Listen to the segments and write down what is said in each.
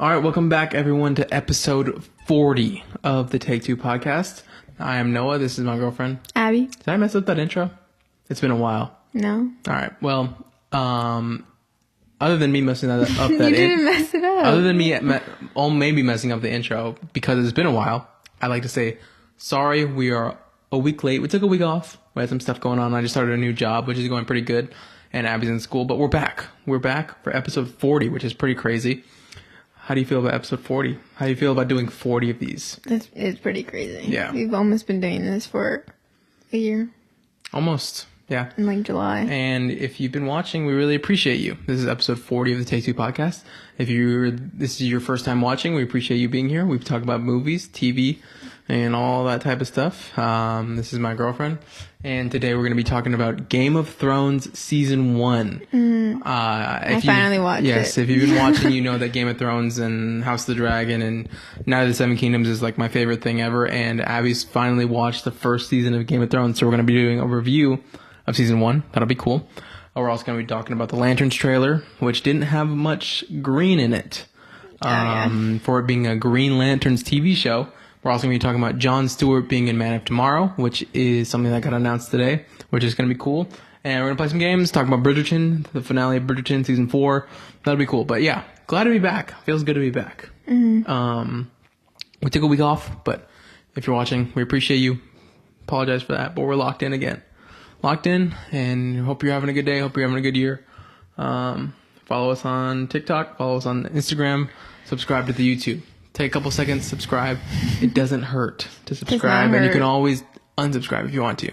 All right, welcome back, everyone, to episode 40 of the Take Two Podcast. I am Noah. This is my girlfriend, Abby. Did I mess up that intro? It's been a while. No. All right. Well, other than me messing that up, You didn't mess it up. Other than me, maybe messing up the intro because it's been a while. I'd like to say sorry. We are a week late. We took a week off. We had some stuff going on. I just started a new job, which is going pretty good, and Abby's in school. But we're back. We're back for episode 40, which is pretty crazy. How do you feel about episode 40? How do you feel about doing 40 of these? It's pretty crazy. Yeah. We've almost been doing this for a year. Almost. Yeah. In like July. And if you've been watching, we really appreciate you. This is episode 40 of the Take Two Podcast. If this is your first time watching, we appreciate you being here. We talk about movies, TV, and all that type of stuff. This is my girlfriend. And today we're going to be talking about Game of Thrones Season 1. I finally watched it. Yes, if you've been watching, you know that Game of Thrones and House of the Dragon and Night of the Seven Kingdoms is like my favorite thing ever. And Abby's finally watched the first season of Game of Thrones. So we're going to be doing a review of Season 1. That'll be cool. We're also going to be talking about the Lanterns trailer, which didn't have much green in it. For it being a Green Lanterns TV show. We're also going to be talking about Jon Stewart being in Man of Tomorrow, which is something that got announced today, which is going to be cool. And we're going to play some games, talk about Bridgerton, the finale of Bridgerton Season 4. That'll be cool. But yeah, glad to be back. Feels good to be back. Mm-hmm. We took a week off, but if you're watching, we appreciate you. Apologize for that, but we're locked in again. Locked in, and hope you're having a good day. Hope you're having a good year. Follow us on TikTok. Follow us on Instagram. Subscribe to the YouTube. Take a couple seconds, subscribe. It doesn't hurt to subscribe, and you can always unsubscribe if you want to.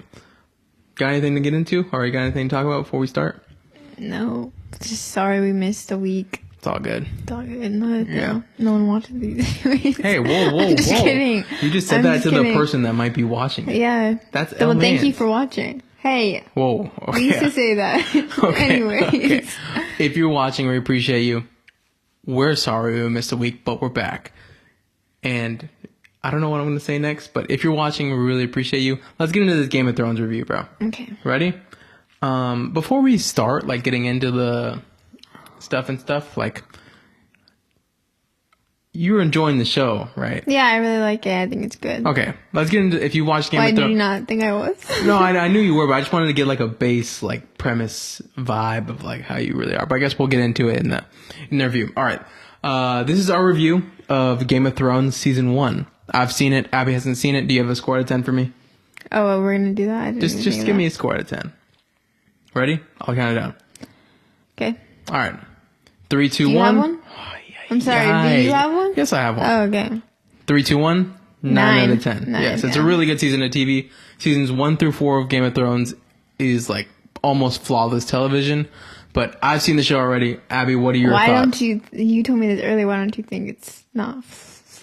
Got anything to get into, or you got anything to talk about before we start? No, just sorry we missed a week. It's all good. It's all good. No one watches these. Hey, whoa! I'm just kidding. You just said that to the person that might be watching it. Yeah. That's well. Thank you for watching. Hey. Whoa. Okay. We used to say that. Okay. Anyways. Okay. If you're watching, we appreciate you. We're sorry we missed a week, but we're back. And I don't know what I'm going to say next, but if you're watching, we really appreciate you. Let's get into this Game of Thrones review, bro. Okay. Ready? Before we start, like, getting into the stuff, like, you're enjoying the show, right? Yeah, I really like it. I think it's good. Okay. Let's get into, if you watched Game of Thrones. Why did you not think I was? No, I knew you were, but I just wanted to get, like, a base, like, premise vibe of, like, how you really are. But I guess we'll get into it in the review. All right. This is our review of Game of Thrones Season 1. I've seen it. Abby hasn't seen it. Do you have a score out of 10 for me? Oh, well, we're going to do that? Just give me a score out of 10. Ready? I'll count it down. Okay. All right. 3, 2, 1. Do you have one? I'm sorry. Do you have one? Yes, I have one. Oh, okay. 3, 2, 1. 9 out of 10. Yes, it's a really good season of TV. Seasons 1 through 4 of Game of Thrones is like almost flawless television. But I've seen the show already. Abby, what are your thoughts? Why don't you told me this earlier, why don't you think it's not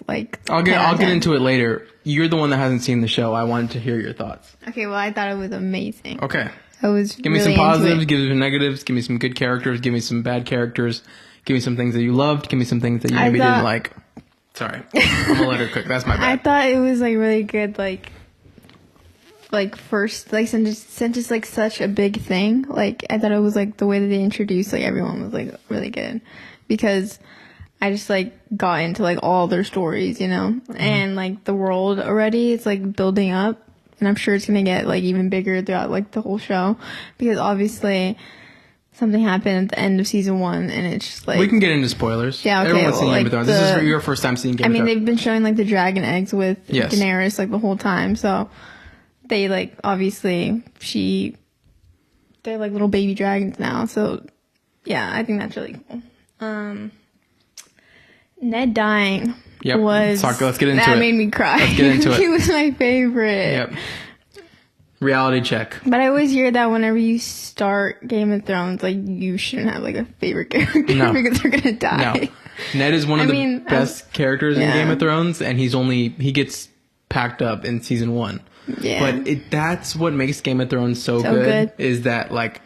like... I'll get into it later. You're the one that hasn't seen the show. I wanted to hear your thoughts. Okay, well, I thought it was amazing. Okay. I was Give me some positives, give me some negatives, give me some good characters, give me some bad characters, give me some things that you loved, give me some things that you maybe didn't like. Sorry. I'm gonna let her cook. That's my bad. I thought it was like really good, like first, like since it's like such a big thing, like I thought it was like the way that they introduced like everyone was like really good, because I just like got into like all their stories, you know, and like the world already, it's like building up, and I'm sure it's gonna get like even bigger throughout like the whole show, because obviously something happened at the end of season 1, and it's just like... We can get into spoilers. Yeah, okay. Everyone's seen Game of Thrones. This is your first time seeing Game of Thrones. I mean, they've been showing like the dragon eggs with Daenerys like the whole time, so they like obviously they're like little baby dragons now, so yeah, I think that's really cool. Ned dying was... Let's get into it. That made me cry. Let's get into it. He was my favorite. Yep. Reality check. But I always hear that whenever you start Game of Thrones, like, you shouldn't have like a favorite character because they're gonna die. No. Ned is one of the best characters in Game of Thrones, and he gets packed up in season 1. Yeah. But that's what makes Game of Thrones so good, is that like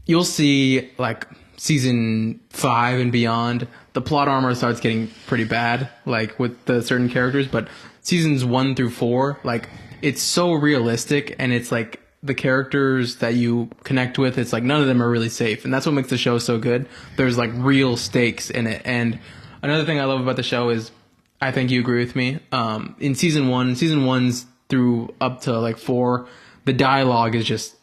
you'll see like season 5 and beyond, the plot armor starts getting pretty bad, like with the certain characters, but seasons 1 through 4, like, it's so realistic, and it's like the characters that you connect with, it's like none of them are really safe, and that's what makes the show so good. There's like real stakes in it, and Another thing I love about the show is, I think you agree with me. In season 1's through up to like 4, the dialogue is just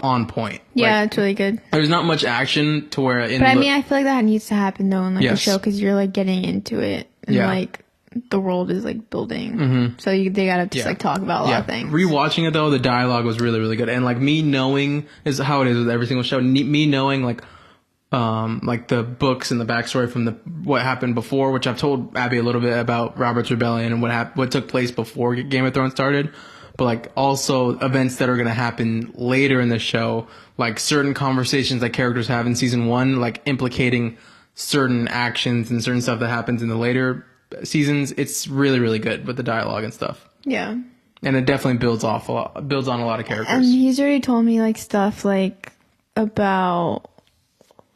on point. Yeah, it's really good. There's not much action to where. But I mean, I feel like that needs to happen though in like Yes. the show because you're like getting into it and like the world is like building. So they gotta just like talk about a lot of things. Rewatching it though, the dialogue was really, really good, and like me knowing is how it is with every single show. Me knowing like the books and the backstory from what happened before, which I've told Abby a little bit about Robert's Rebellion and what took place before Game of Thrones started, but like also events that are going to happen later in the show, like certain conversations that characters have in season 1, like implicating certain actions and certain stuff that happens in the later seasons. It's really, really good with the dialogue and stuff. Yeah. And it definitely builds on a lot of characters. And he's already told me like stuff like about,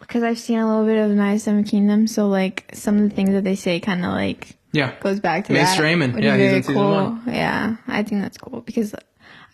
because I've seen a little bit of Knight of the Seven Kingdoms, so like some of the things that they say kind of like goes back to Mace that. Strayman. Yeah, he's in season 1. Yeah, I think that's cool because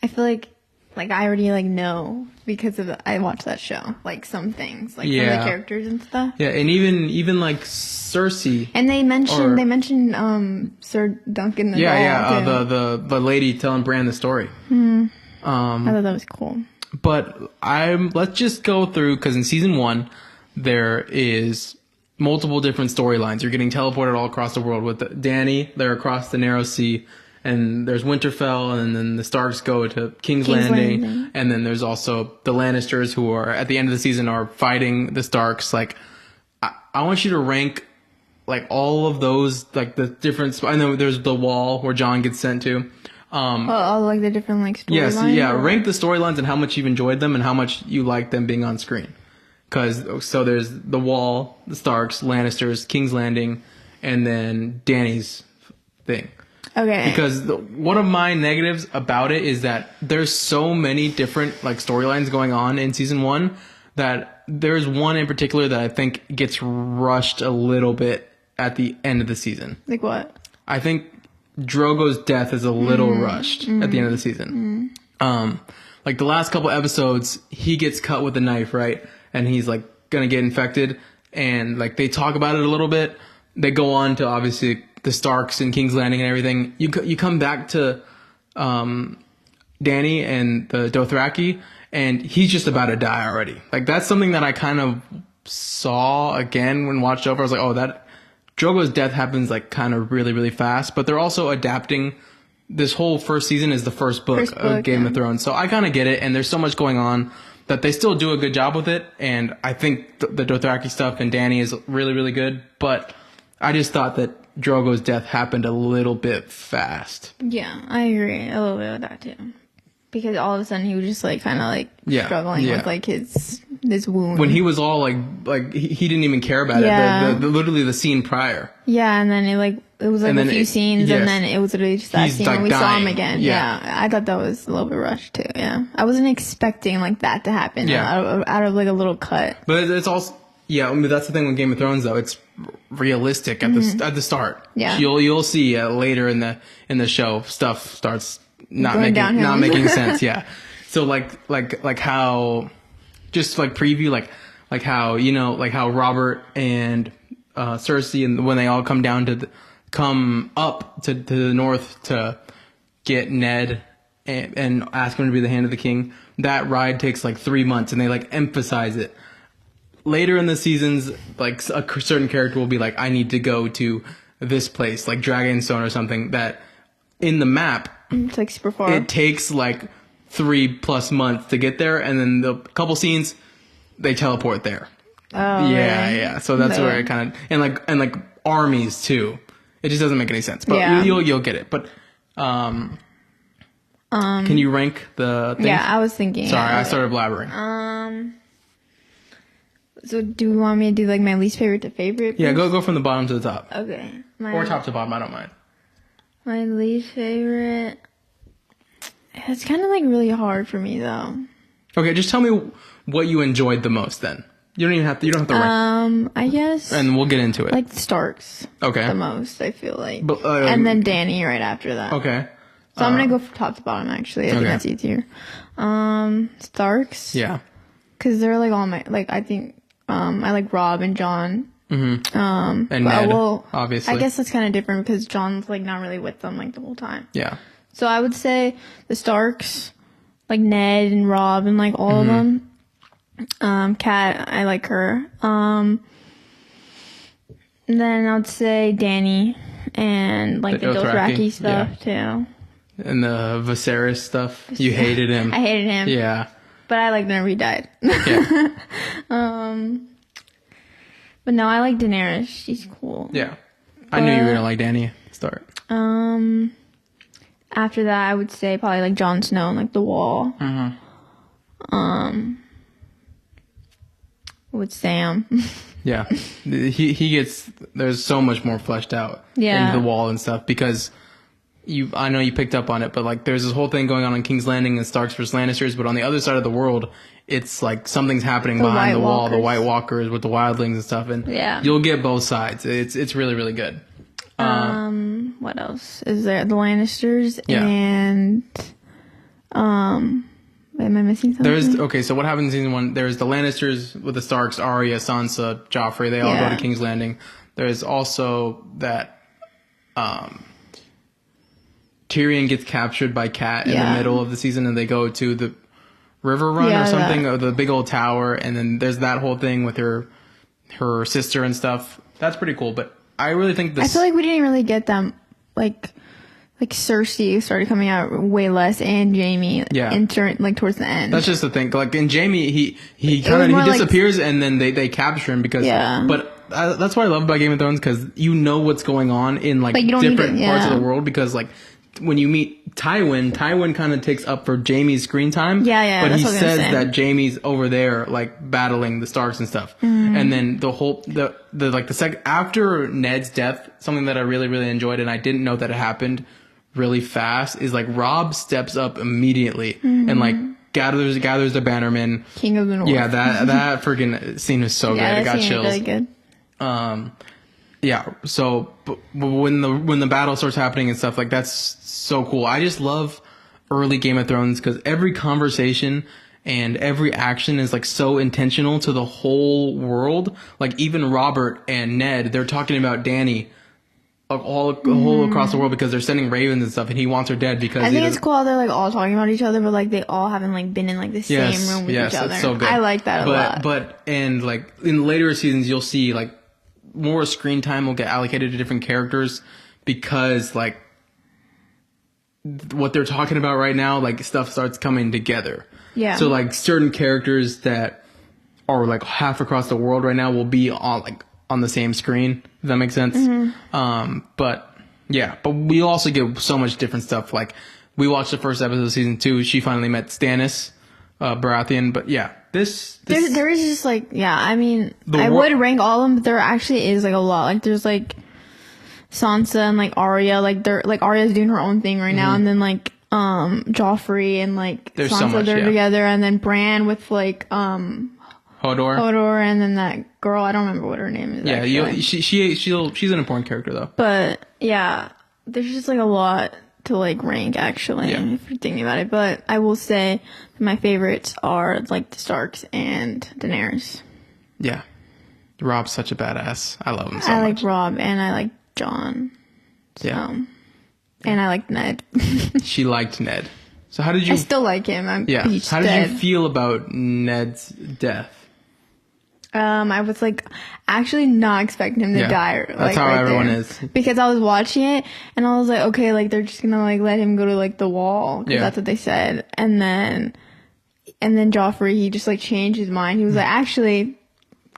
I feel like I already like know because of I watched that show, like some things like from the characters and stuff. Yeah, and even like Cersei. And they mentioned Sir Duncan the Doll, the lady telling Bran the story. I thought that was cool. But let's just go through, because in season 1 there is multiple different storylines. You're getting teleported all across the world with Dany. They're across the Narrow Sea, and there's Winterfell, and then the Starks go to King's Landing, and then there's also the Lannisters, who are at the end of the season are fighting the Starks. Like, I want you to rank like all of those, like the different. I know there's the Wall where Jon gets sent to. All like the different like storylines. Yes, rank the storylines and how much you've enjoyed them and how much you like them being on screen. So there's the Wall, the Starks, Lannisters, King's Landing, and then Dany's thing. Okay. Because one of my negatives about it is that there's so many different like storylines going on in season 1 that there's one in particular that I think gets rushed a little bit at the end of the season. Like what? I think Drogo's death is a little rushed at the end of the season. Like the last couple episodes, he gets cut with a knife, right? And he's like gonna get infected, and like they talk about it a little bit. They go on to obviously the Starks and King's Landing and everything. You come back to Dany and the Dothraki, and he's just about to die already. Like that's something that I kind of saw again when watched over. I was like, oh, that Drogo's death happens like kind of really, really fast. But they're also adapting. This whole first season is the first book of Game of Thrones, so I kind of get it. And there's so much going on that they still do a good job with it. And I think the Dothraki stuff and Dany is really, really good. But I just thought that Drogo's death happened a little bit fast. Yeah, I agree a little bit with that too. Because all of a sudden he was just like kind of like struggling with like this wound. When he was all like he didn't even care about it. Literally the scene prior. Yeah, and then it was like a few scenes, and then it was literally just that scene when we saw him again. Yeah, I thought that was a little bit rushed too. Yeah, I wasn't expecting like that to happen. Out of like a little cut. But it's also I mean, that's the thing with Game of Thrones though. It's realistic at the start. Yeah, you'll see later in the show stuff starts not making sense. Yeah, so like how just like preview like how like how Robert and Cersei, and when they all come up to the north to get Ned and ask him to be the hand of the king. That ride takes like 3 months, and they like emphasize it. Later in the seasons, like a certain character will be like, I need to go to this place, like Dragonstone or something, that in the map, it's like super far. It takes like 3+ months to get there, and then the couple scenes, they teleport there. Oh, yeah. So that's where it kind of, and like armies too. It just doesn't make any sense, but you'll get it. But can you rank the things? Yeah, I was thinking. Sorry, I started blabbering. So do you want me to do like my least favorite to favorite? Yeah, go from the bottom to the top. Okay. Or top to bottom, I don't mind. My least favorite. It's kind of like really hard for me though. Okay, just tell me what you enjoyed the most then. You don't have to rank. I guess. And we'll get into it. Like Starks. Okay. The most, I feel like. But, and then Dany right after that. Okay. So I'm gonna go from top to bottom actually. I think that's easier. Starks. Yeah. Cause they're like all my, like I think, I like Rob and John. Mm-hmm. And Ned, obviously. I guess that's kind of different because Jon's like not really with them like the whole time. Yeah. So I would say the Starks, like Ned and Rob and like all of them. Kat, I like her. Then I'd say Dany and like the Dothraki stuff too. And the Viserys stuff. You hated him. I hated him. Yeah. But I liked whenever he died. Yeah. But no, I like Daenerys. She's cool. Yeah. I knew you were going to like Dany at the start. After that, I would say probably like Jon Snow and like the Wall. With Sam. Yeah. He gets, there's so much more fleshed out into the Wall and stuff because I know you picked up on it, but like there's this whole thing going on King's Landing and Starks versus Lannisters, but on the other side of the world, it's like something's happening behind the wall, the White Walkers with the wildlings and stuff, and you'll get both sides. It's really, really good. What else is there? The Lannisters and am I missing something? So what happens in season 1? There's the Lannisters with the Starks, Arya, Sansa, Joffrey. They all go to King's Landing. There's also that Tyrion gets captured by Kat in the middle of the season, and they go to the River Run or something, or the big old tower, and then there's that whole thing with her sister and stuff. That's pretty cool, but I really think I feel like we didn't really get them, like Cersei started coming out way less, and Jaime, like towards the end. That's just the thing. Like in Jaime, he disappears, and then they capture him because. Yeah. But that's what I love about Game of Thrones, because you know what's going on in like different parts of the world, because like. When you meet Tywin kind of takes up for Jaime's screen time. Yeah. But he says that Jaime's over there, like battling the Starks and stuff. And then after Ned's death, something that I really, really enjoyed, and I didn't know that it happened really fast, is like Robb steps up immediately and like gathers the Bannermen. King of the North. Yeah, that freaking scene was so good. It got chills. Really good. Yeah, so when the battle starts happening and stuff, like that's so cool. I just love early Game of Thrones because every conversation and every action is like so intentional to the whole world. Like even Robert and Ned, they're talking about Dany all across the world because they're sending ravens and stuff, and he wants her dead because I think it's cool how they're like all talking about each other, but like they all haven't like been in like the same room with each other. It's so good. I like that a lot. But like in later seasons, you'll see like more screen time will get allocated to different characters because like what they're talking about right now, like stuff starts coming together. Yeah. So like certain characters that are like half across the world right now will be on the same screen. If that makes sense. But we also get so much different stuff. Like we watched the first episode of season 2. She finally met Stannis Baratheon. But yeah, there is just like, I mean, I would rank all of them, but there actually is like a lot. Like there's like Sansa and like Arya, like they're like Arya's doing her own thing right now, and then like Joffrey and like there's Sansa, so much, they're together, and then Bran with like Hodor, and then that girl, I don't remember what her name is. Yeah, she's an important character though. But yeah, there's just like a lot to like rank actually if you're thinking about it. But I will say my favorites are like the Starks and Daenerys. Yeah, Rob's such a badass. I love him so much. I like Rob and I like Jon. And I like Ned. She liked Ned. So how did you? I still like him. How did you feel about Ned's death? I was like actually not expecting him to die. That's how everyone is. Because I was watching it and I was like, okay, like they're just gonna like let him go to like the wall because that's what they said. And then Joffrey, he just like changed his mind. He was like, actually,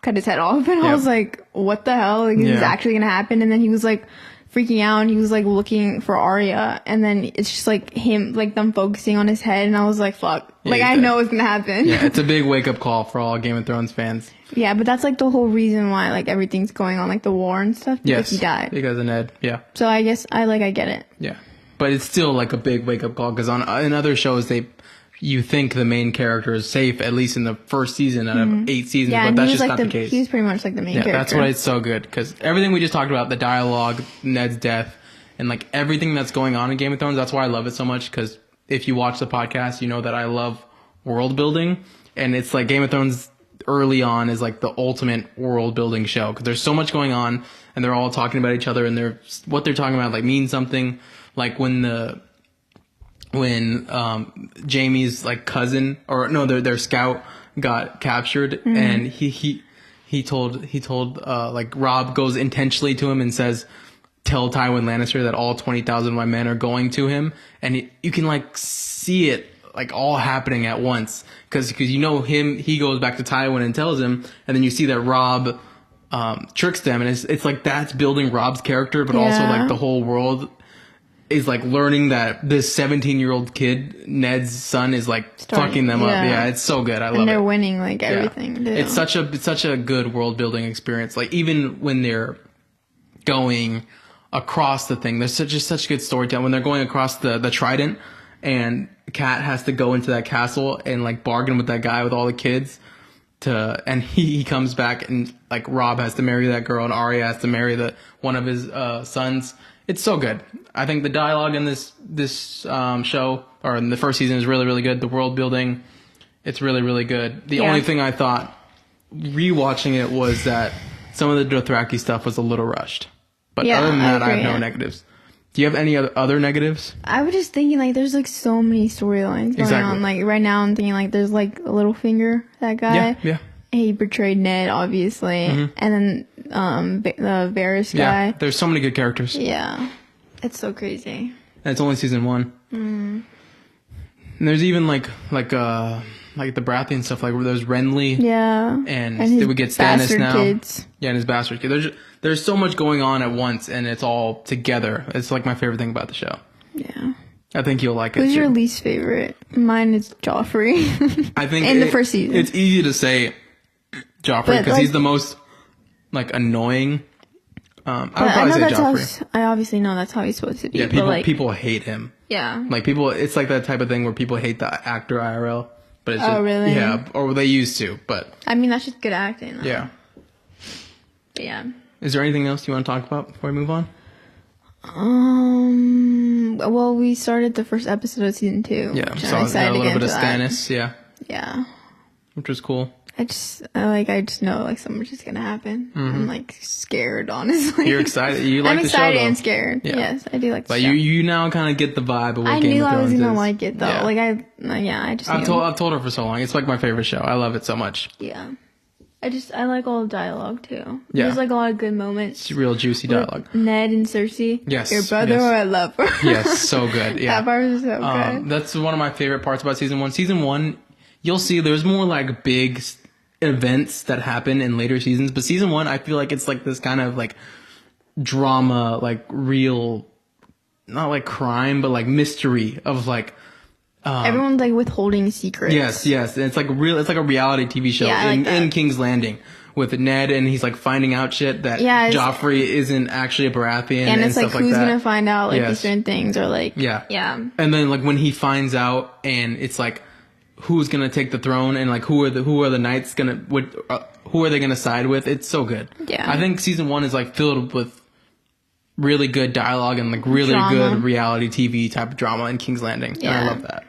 cut his head off, and I was like, what the hell? Like, is this actually gonna happen? And then he was like freaking out and he was like looking for Arya, and then it's just like him, like them focusing on his head, and I was like, fuck. Like I know it's gonna happen. Yeah, it's a big wake up call for all Game of Thrones fans. Yeah, but that's like the whole reason why like everything's going on, like the war and stuff, because he died. Because of Ned. Yeah. So I guess I get it. Yeah, but it's still like a big wake up call because in other shows you think the main character is safe, at least in the first season out of 8 seasons, but that's just not the case. He was pretty much like the main character. That's why it's so good, because everything we just talked about, the dialogue, Ned's death, and like everything that's going on in Game of Thrones, that's why I love it so much, because if you watch the podcast, you know that I love world building, and it's like Game of Thrones early on is like the ultimate world building show because there's so much going on and they're all talking about each other and what they're talking about like means something. Like when Jamie's like cousin or no their scout got captured and he told like Rob goes intentionally to him and says, tell Tywin Lannister that all 20,000 of my men are going to him, and you can like see it like all happening at once because he goes back to Tywin and tells him, and then you see that Rob tricks them, and it's like that's building Rob's character, but also like the whole world is like learning that this 17-year-old kid, Ned's son, is like fucking them up. Yeah, it's so good. I love it. And they're winning like everything. Yeah. It's such a good world building experience. Like even when they're going across the thing, there's such good storytelling. When they're going across the Trident, and Kat has to go into that castle and like bargain with that guy with all the kids and he comes back and like Rob has to marry that girl and Arya has to marry one of his sons. It's so good. I think the dialogue in this show or in the first season is really, really good. The world building, it's really, really good. The only thing I thought rewatching it was that some of the Dothraki stuff was a little rushed. But other than that, I have no negatives. Do you have any other negatives? I was just thinking like there's like so many storylines going on. Like right now I'm thinking like there's like Littlefinger, that guy. Yeah. He betrayed Ned, obviously. And then the Varys guy. Yeah, there's so many good characters. Yeah. It's so crazy. And it's only season 1. And there's even like the Baratheon stuff, like where there's Renly. Yeah. And they would get Stannis now. Kids. Yeah, and his bastard kid. There's so much going on at once, and it's all together. It's like my favorite thing about the show. Yeah. I think you'll like it. Who's your least favorite? Mine is Joffrey. I think in the first season. It's easy to say Joffrey because he's the most like annoying. I would probably say Joffrey. I obviously know that's how he's supposed to be. Yeah, people hate him. Yeah. Like it's like that type of thing where people hate the actor IRL. But it's really? Yeah, or they used to, but I mean that's just good acting. Though. Yeah. But yeah. Is there anything else you want to talk about before we move on? Well, we started the first episode of season 2. Yeah, so a little bit of Stannis, Yeah. Which was cool. I just know like so much is gonna happen. I'm like scared, honestly. You're excited. You like the show, I'm excited though. and scared. Yeah. Yes, I do like the show. But you now kind of get the vibe of what Game of Thrones is. I knew I was gonna like it though. Yeah. I just I've told her for so long. It's like my favorite show. I love it so much. Yeah. I like all the dialogue too. Yeah. There's like a lot of good moments. It's real juicy dialogue. Ned and Cersei. Yes. Your brother or a lover. Yes, so good. Yeah. That part was so good. That's one of my favorite parts about season 1. Season 1, you'll see there's more like big events that happen in later seasons, but season 1 I feel like it's like this kind of like drama, like real, not like crime, but like mystery of like everyone's like withholding secrets. Yes. It's like a reality TV show in King's Landing with Ned, and he's like finding out shit that Joffrey isn't actually a Baratheon, and it's like stuff who's gonna find out like these certain things or like and then like when he finds out, and it's like who's gonna take the throne, and like who are the knights who are they gonna side with? It's so good. Yeah, I think season 1 is like filled with really good dialogue and like really good reality TV type of drama in King's Landing. Yeah, and I love that.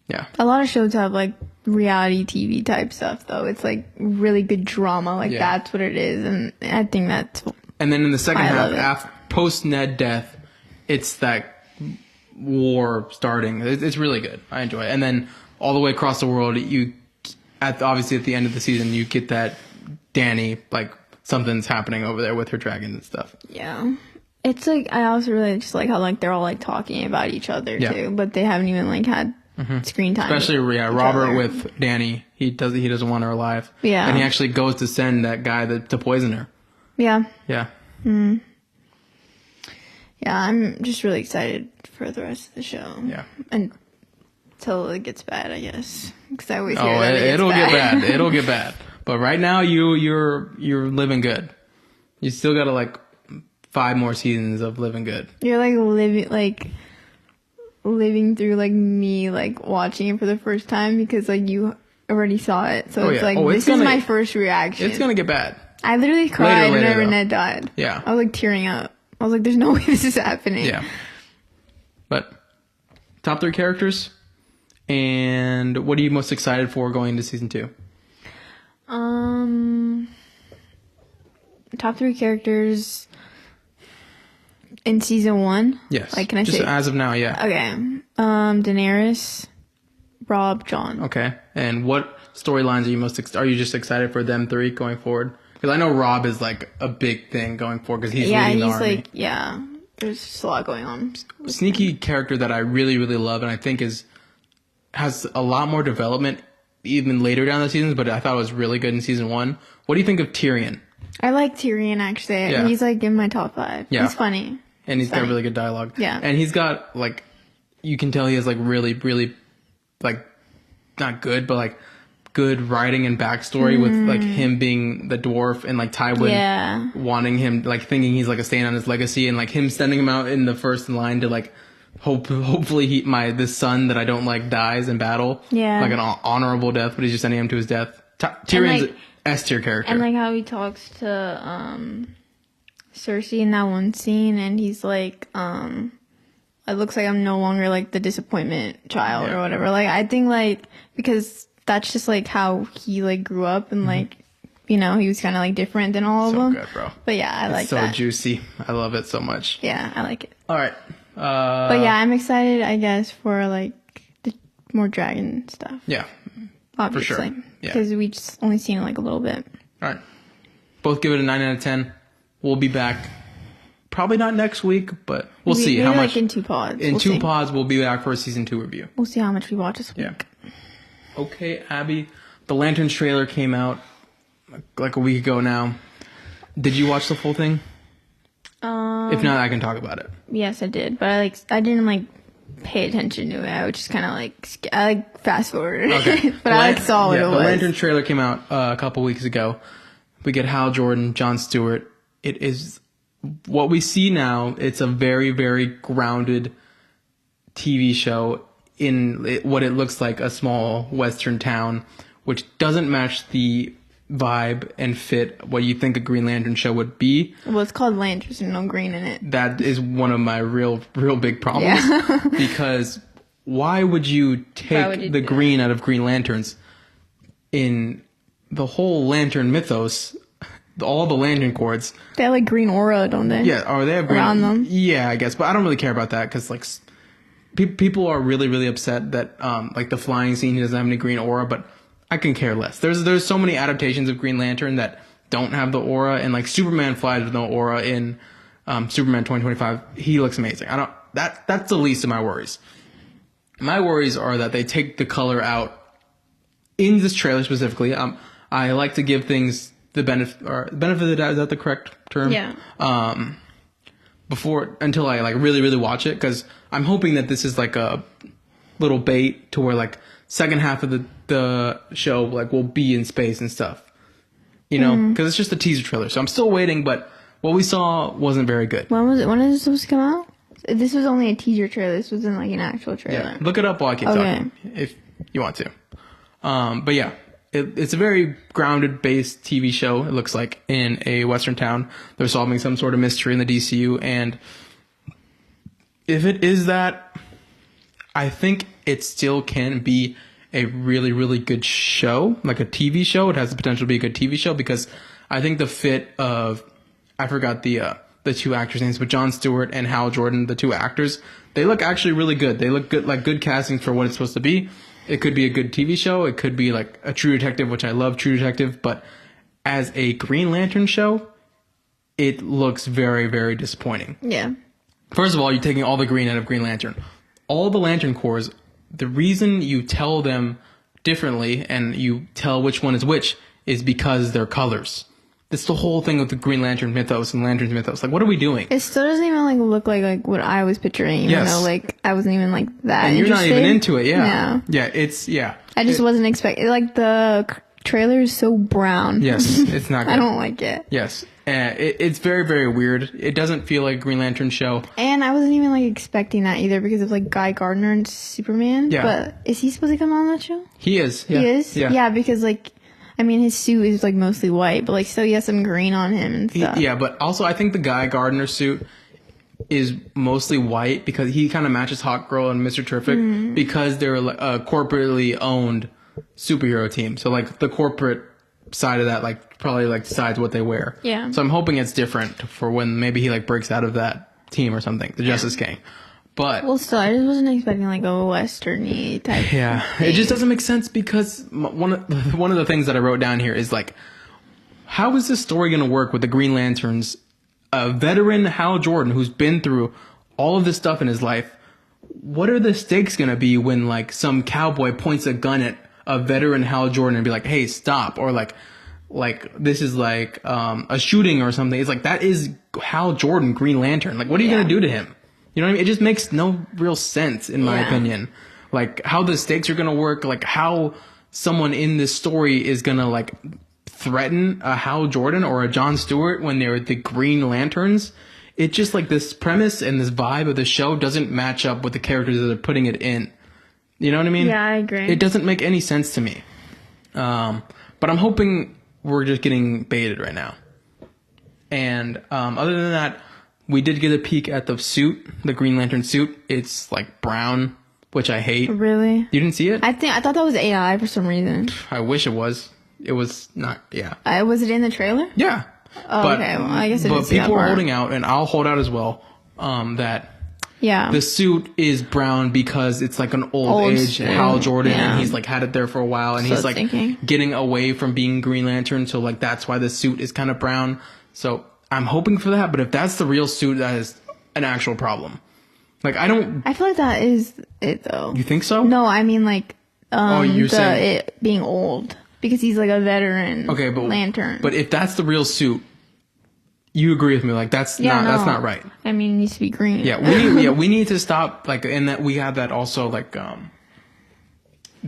Yeah, a lot of shows have like reality TV type stuff though. It's like really good drama. Like that's what it is, and I think that's. And then in the second half, post Ned death, it's that war starting. It's really good. I enjoy it, and then all the way across the world, obviously at the end of the season, you get that Dany, like something's happening over there with her dragons and stuff. Yeah. It's like, I also really just like how like they're all like talking about each other too, but they haven't even like had screen time. Especially Robert with Dany. He doesn't want her alive. Yeah. And he actually goes to send that guy to poison her. Yeah. Yeah. Yeah, I'm just really excited for the rest of the show. Yeah. Until it gets bad, I guess. Because I always hear that it'll get bad. It'll get bad. But right now you're living good. You still got to like 5 more seasons of living good. You're like living through like me like watching it for the first time because like you already saw it. So it's like this is my first reaction. It's gonna get bad. I literally cried whenever Ned died. Yeah. I was like tearing up. I was like, there's no way this is happening. Yeah. But top 3 characters, and what are you most excited for going into season 2? Top 3 characters in season 1. Yes. Like, can I just say? As of now, yeah. Okay. Daenerys, Rob, Jon. Okay. And what storylines are you are you just excited for them 3 going forward? Because I know Rob is like a big thing going forward because he's leading the army. Like, yeah. There's just a lot going on. Sneaky character that I really, really love and I think has a lot more development even later down the seasons, but I thought it was really good in season 1. What do you think of Tyrion? I like Tyrion, actually. Yeah. He's like in my top 5. Yeah. He's funny. And he's got really good dialogue. Yeah. And he's got like, you can tell he has like really, really like, not good, but like good writing and backstory with like him being the dwarf and like Tywin wanting him, like thinking he's like a stain on his legacy and like him sending him out in the first line to like hopefully this son that I don't like dies in battle. Yeah. Like an honorable death, but he's just sending him to his death. Tyrion's like, S tier character. And like how he talks to Cersei in that one scene and he's like, it looks like I'm no longer like the disappointment child or whatever. Like I think like because that's just like how he like grew up and like he was kind of like different than all of them. So good, bro. But yeah, I like that. So juicy. I love it so much. Yeah, I like it. All right. But yeah, I'm excited, I guess, for like the more dragon stuff. Yeah. Obviously. For sure. Yeah. Because we just only seen it like a little bit. All right. Both give it a 9 out of 10. We'll be back. Probably not next week, but we'll see maybe how much. Like in 2 pods. In 2 pods, we'll be back for a season 2 review. We'll see how much we watch this week. Yeah. Okay, Abby. The Lanterns trailer came out like a week ago now. Did you watch the full thing? If not, I can talk about it. Yes, I did, but I didn't like pay attention to it. I was just kind of like I like fast forwarded. Okay. But I saw what it was. The Lanterns trailer came out a couple weeks ago. We get Hal Jordan, Jon Stewart. It is what we see now. It's a very, very grounded TV show in what it looks like a small western town, which doesn't match the vibe and fit what you think a Green Lantern show would be. Well, it's called Lanterns and no green in it. That is one of my real big problems. Yeah. Because why would you take the green out of Green Lanterns? In the whole Lantern mythos, all the Lantern cords, they have like green aura, don't they? Yeah, or they have green around them. Yeah, I guess, but I don't really care about that because like people are really upset that like the flying scene, he doesn't have any green aura, but I can care less. There's so many adaptations of Green Lantern that don't have the aura, and like Superman flies with no aura in Superman 2025. He looks amazing. That's the least of my worries. My worries are that they take the color out in this trailer specifically. I like to give things the benefit of the doubt. Is that the correct term? Yeah. Until I like really watch it, because I'm hoping that this is like a little bait to where like second half of the show like will be in space and stuff, because it's just a teaser trailer. So I'm still waiting, but what we saw wasn't very good. When was it? When is it supposed to come out? This was only a teaser trailer. This wasn't like an actual trailer. Yeah, look it up while I keep talking if you want to. But yeah, it's a very grounded based TV show. It looks like in a western town. They're solving some sort of mystery in the DCU, and if it is that, I think it still can be a really good show, like a TV show. It has the potential to be a good TV show because I think the fit of, I forgot the 2 actors' names, but Jon Stewart and Hal Jordan, the 2 actors, they look actually really good. They look good, like good casting for what it's supposed to be. It could be a good TV show. It could be like a True Detective, which I love True Detective, but as a Green Lantern show, it looks very disappointing. Yeah. First of all, you're taking all the green out of Green Lantern. All the Lantern Corps, the reason you tell them differently and you tell which one is which is because they're colors. That's the whole thing with the Green Lantern mythos and Lantern's mythos. Like, what are we doing? It still doesn't even like look like what I was picturing. Even though like I wasn't even like that. And you're not even into it. Yeah. Yeah. I just wasn't expecting. Like the trailer is so brown. Yes, it's not good. I don't like it. Yes. It's very weird. It doesn't feel like a Green Lantern show. And I wasn't even like expecting that either because of like Guy Gardner and Superman. Yeah. But is he supposed to come on that show? He is. Yeah. He is? Yeah, because like, I mean, his suit is like mostly white, but like still he has some green on him and stuff. Yeah, but also I think the Guy Gardner suit is mostly white because he kind of matches Hawk Girl and Mr. Terrific because they're a corporately owned superhero team. So like the corporate side of that like probably like decides what they wear. Yeah. So I'm hoping it's different for when maybe he like breaks out of that team or something, the Justice Gang. But Well, still, I just wasn't expecting like a western-y type. yeah, thing. it just doesn't make sense because one of the things that I wrote down here is like, how is this story going to work with the Green Lanterns, a veteran Hal Jordan who's been through all of this stuff in his life? What are the stakes going to be when like some cowboy points a gun at a veteran Hal Jordan and be like, hey, stop, or like this is like a shooting or something? It's like, that is Hal Jordan, Green Lantern. Like, what are you going to do to him? You know what I mean? It just makes no real sense in my opinion. Like how the stakes are going to work, like how someone in this story is going to like threaten a Hal Jordan or a Jon Stewart when they're the Green Lanterns. It just like this premise and this vibe of the show doesn't match up with the characters that are putting it in. You know what I mean? Yeah, I agree. It doesn't make any sense to me. But I'm hoping we're just getting baited right now. And other than that, we did get a peek at the suit, the Green Lantern suit. It's like brown, which I hate. Really? You didn't see it? I thought that was AI for some reason. I wish it was. It was not. Yeah. Was it in the trailer? Yeah. Oh, but, okay. Well, I guess it but didn't see that people are part. holding out, and I'll hold out as well. That Yeah. the suit is brown because it's like an old age suit. Hal Jordan, Yeah. and he's like had it there for a while, and So he's like thinking. getting away from being Green Lantern, so like that's why the suit is kind of brown. So I'm hoping for that, but if that's the real suit, that is an actual problem. Like I feel like that is it though. You think so? No, I mean like you're saying it being old because he's like a veteran. Okay, but Lantern. But if that's the real suit, you agree with me? Like that's not right. I mean, it needs to be green. Yeah, we need to stop like, and that we had that also like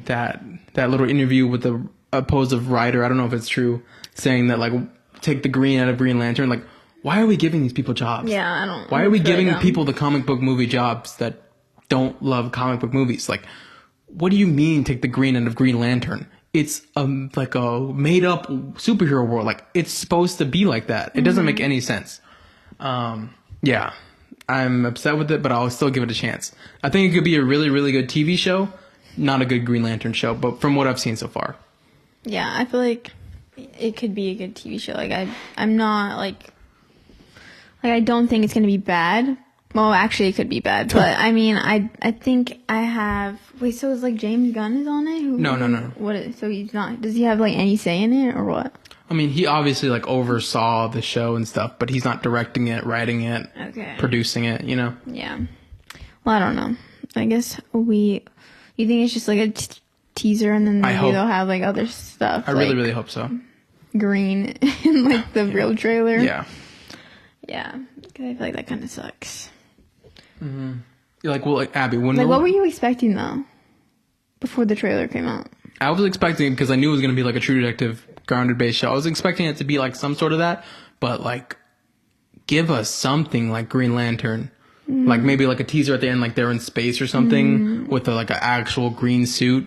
that little interview with the opposite writer. I don't know if it's true, saying that like take the green out of Green Lantern. Like, why are we giving these people jobs? Yeah, I don't. Why are we it's really giving dumb. people the comic book movie jobs that don't love comic book movies? Like, what do you mean take the green out of Green Lantern? It's like a made up superhero world. Like it's supposed to be like that. It doesn't make any sense. Yeah, I'm upset with it, but I'll still give it a chance. I think it could be a really, really good TV show. Not a good Green Lantern show, but from what I've seen so far. Yeah, I feel like it could be a good TV show. Like I'm not like I don't think it's gonna be bad. Well, actually, it could be bad, but I mean, I think I have. Wait, so it's like James Gunn is on it? No. What? So he's not. Does he have like any say in it or what? I mean, he obviously like oversaw the show and stuff, but he's not directing it, writing it, producing it. You know? Yeah. Well, I don't know. I guess you think it's just like a teaser, and then maybe they'll have like other stuff. I really, really hope so. Green in like the real trailer. Yeah. Yeah, because I feel like that kind of sucks. Mm-hmm. You're like, well, like, Abby, when what were you expecting though? Before the trailer came out, I was expecting, because I knew it was going to be like a True Detective grounded based show. I was expecting it to be like some sort of that, but like, give us something like Green Lantern, like maybe like a teaser at the end, like they're in space or something with like an actual green suit.